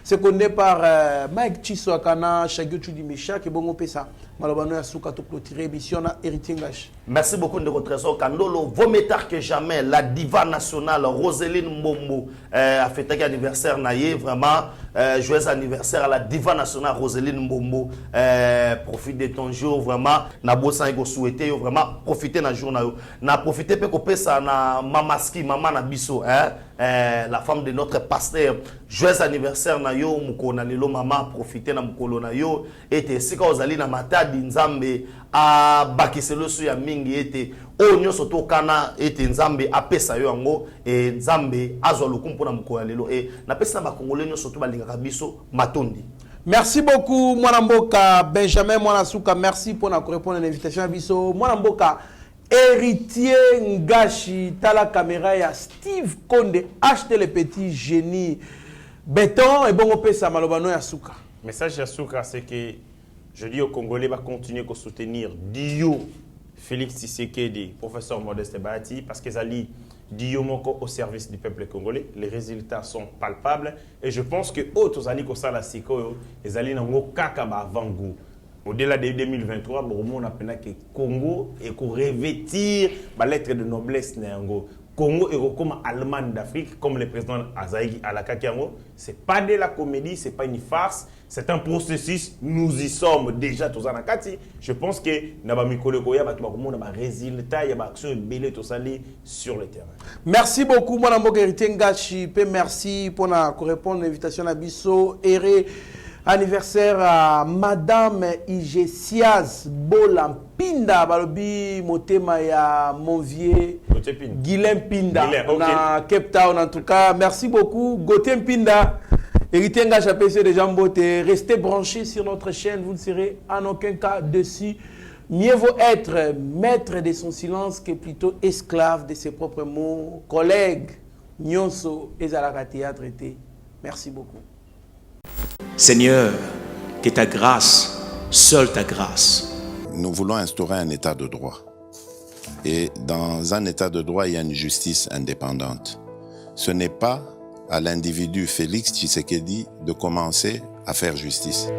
secondé par Mike Chiswakana, Shagyo Chudimesha, qui est bon au Pessa. Malobano Yasuka to clôturer émission à Héritier Ngash. Merci beaucoup de votre trésor. Kandolo, vaut mieux tard que jamais, la diva nationale Roseline Mbombo a fêté anniversaire naïe, vraiment joyeux anniversaire à la diva nationale Roseline Mbombo. Profite de ton jour, vraiment. Na bossa ego souhaité, vraiment profiter na jour na yo. Na profiter pe ko pesa na mamaski, maman na biso, la femme de notre pasteur. Joyeux anniversaire na yo, muko na lelo maman profiter na mukolo na yo et sika ozali na matadi nzambe a bakiselo su ya mingi ete onyo soto kana ete nzambe apesa yo yango e nzambe azwa lukumpo na mukolo lelo e na pesa ba congolais nyo soto balingaka biso matondi. Merci beaucoup Mwanamboka Benjamin Mwanasuka, merci pour répondre à l'invitation à biso. Mwanamboka Héritier Ngashi, t'as la caméra, il y a Steve Konde, acheter les petits génies. Béton et bon, on peut ça, malobano Yasuka. Le message Yasuka, c'est que je dis aux Congolais, va continuer à soutenir Dio, Félix Tshisekedi, professeur Modeste Bahati, parce qu'ils allaient Dio Moko au service du peuple congolais. Les résultats sont palpables. Et je pense que autres alliés comme ça, les alliés n'ont pas avant goût. Au-delà de 2023, on a que Congo et qu'on revêtir la lettre de noblesse. Congo est comme Allemagne d'Afrique, comme le président Azaïgi Alakakiango. Ce n'est pas de la comédie, ce n'est pas une farce. C'est un processus. Nous y sommes déjà tous en Akati. Je pense que nous avons des résultats, il y a des actions sur le terrain. Merci beaucoup, Mme Bokerité Ngashi. Merci pour répondre à l'invitation à Bisso. Anniversaire à Madame Igesias Bolampinda, Balobi Motema ya Monvier Guilhem Pinda, na Cape Town en tout cas. Merci beaucoup, Gauthier Pinda. Héritier Ngash PC de Jean Bote. Restez branchés sur notre chaîne, vous ne serez en aucun cas dessus. Mieux vaut être maître de son silence que plutôt esclave de ses propres mots. Collègues, Nyonso et Zalakati à traiter. Merci beaucoup. Seigneur, que ta grâce, seule ta grâce. Nous voulons instaurer un état de droit. Et dans un état de droit, il y a une justice indépendante. Ce n'est pas à l'individu Félix Tshisekedi de commencer à faire justice.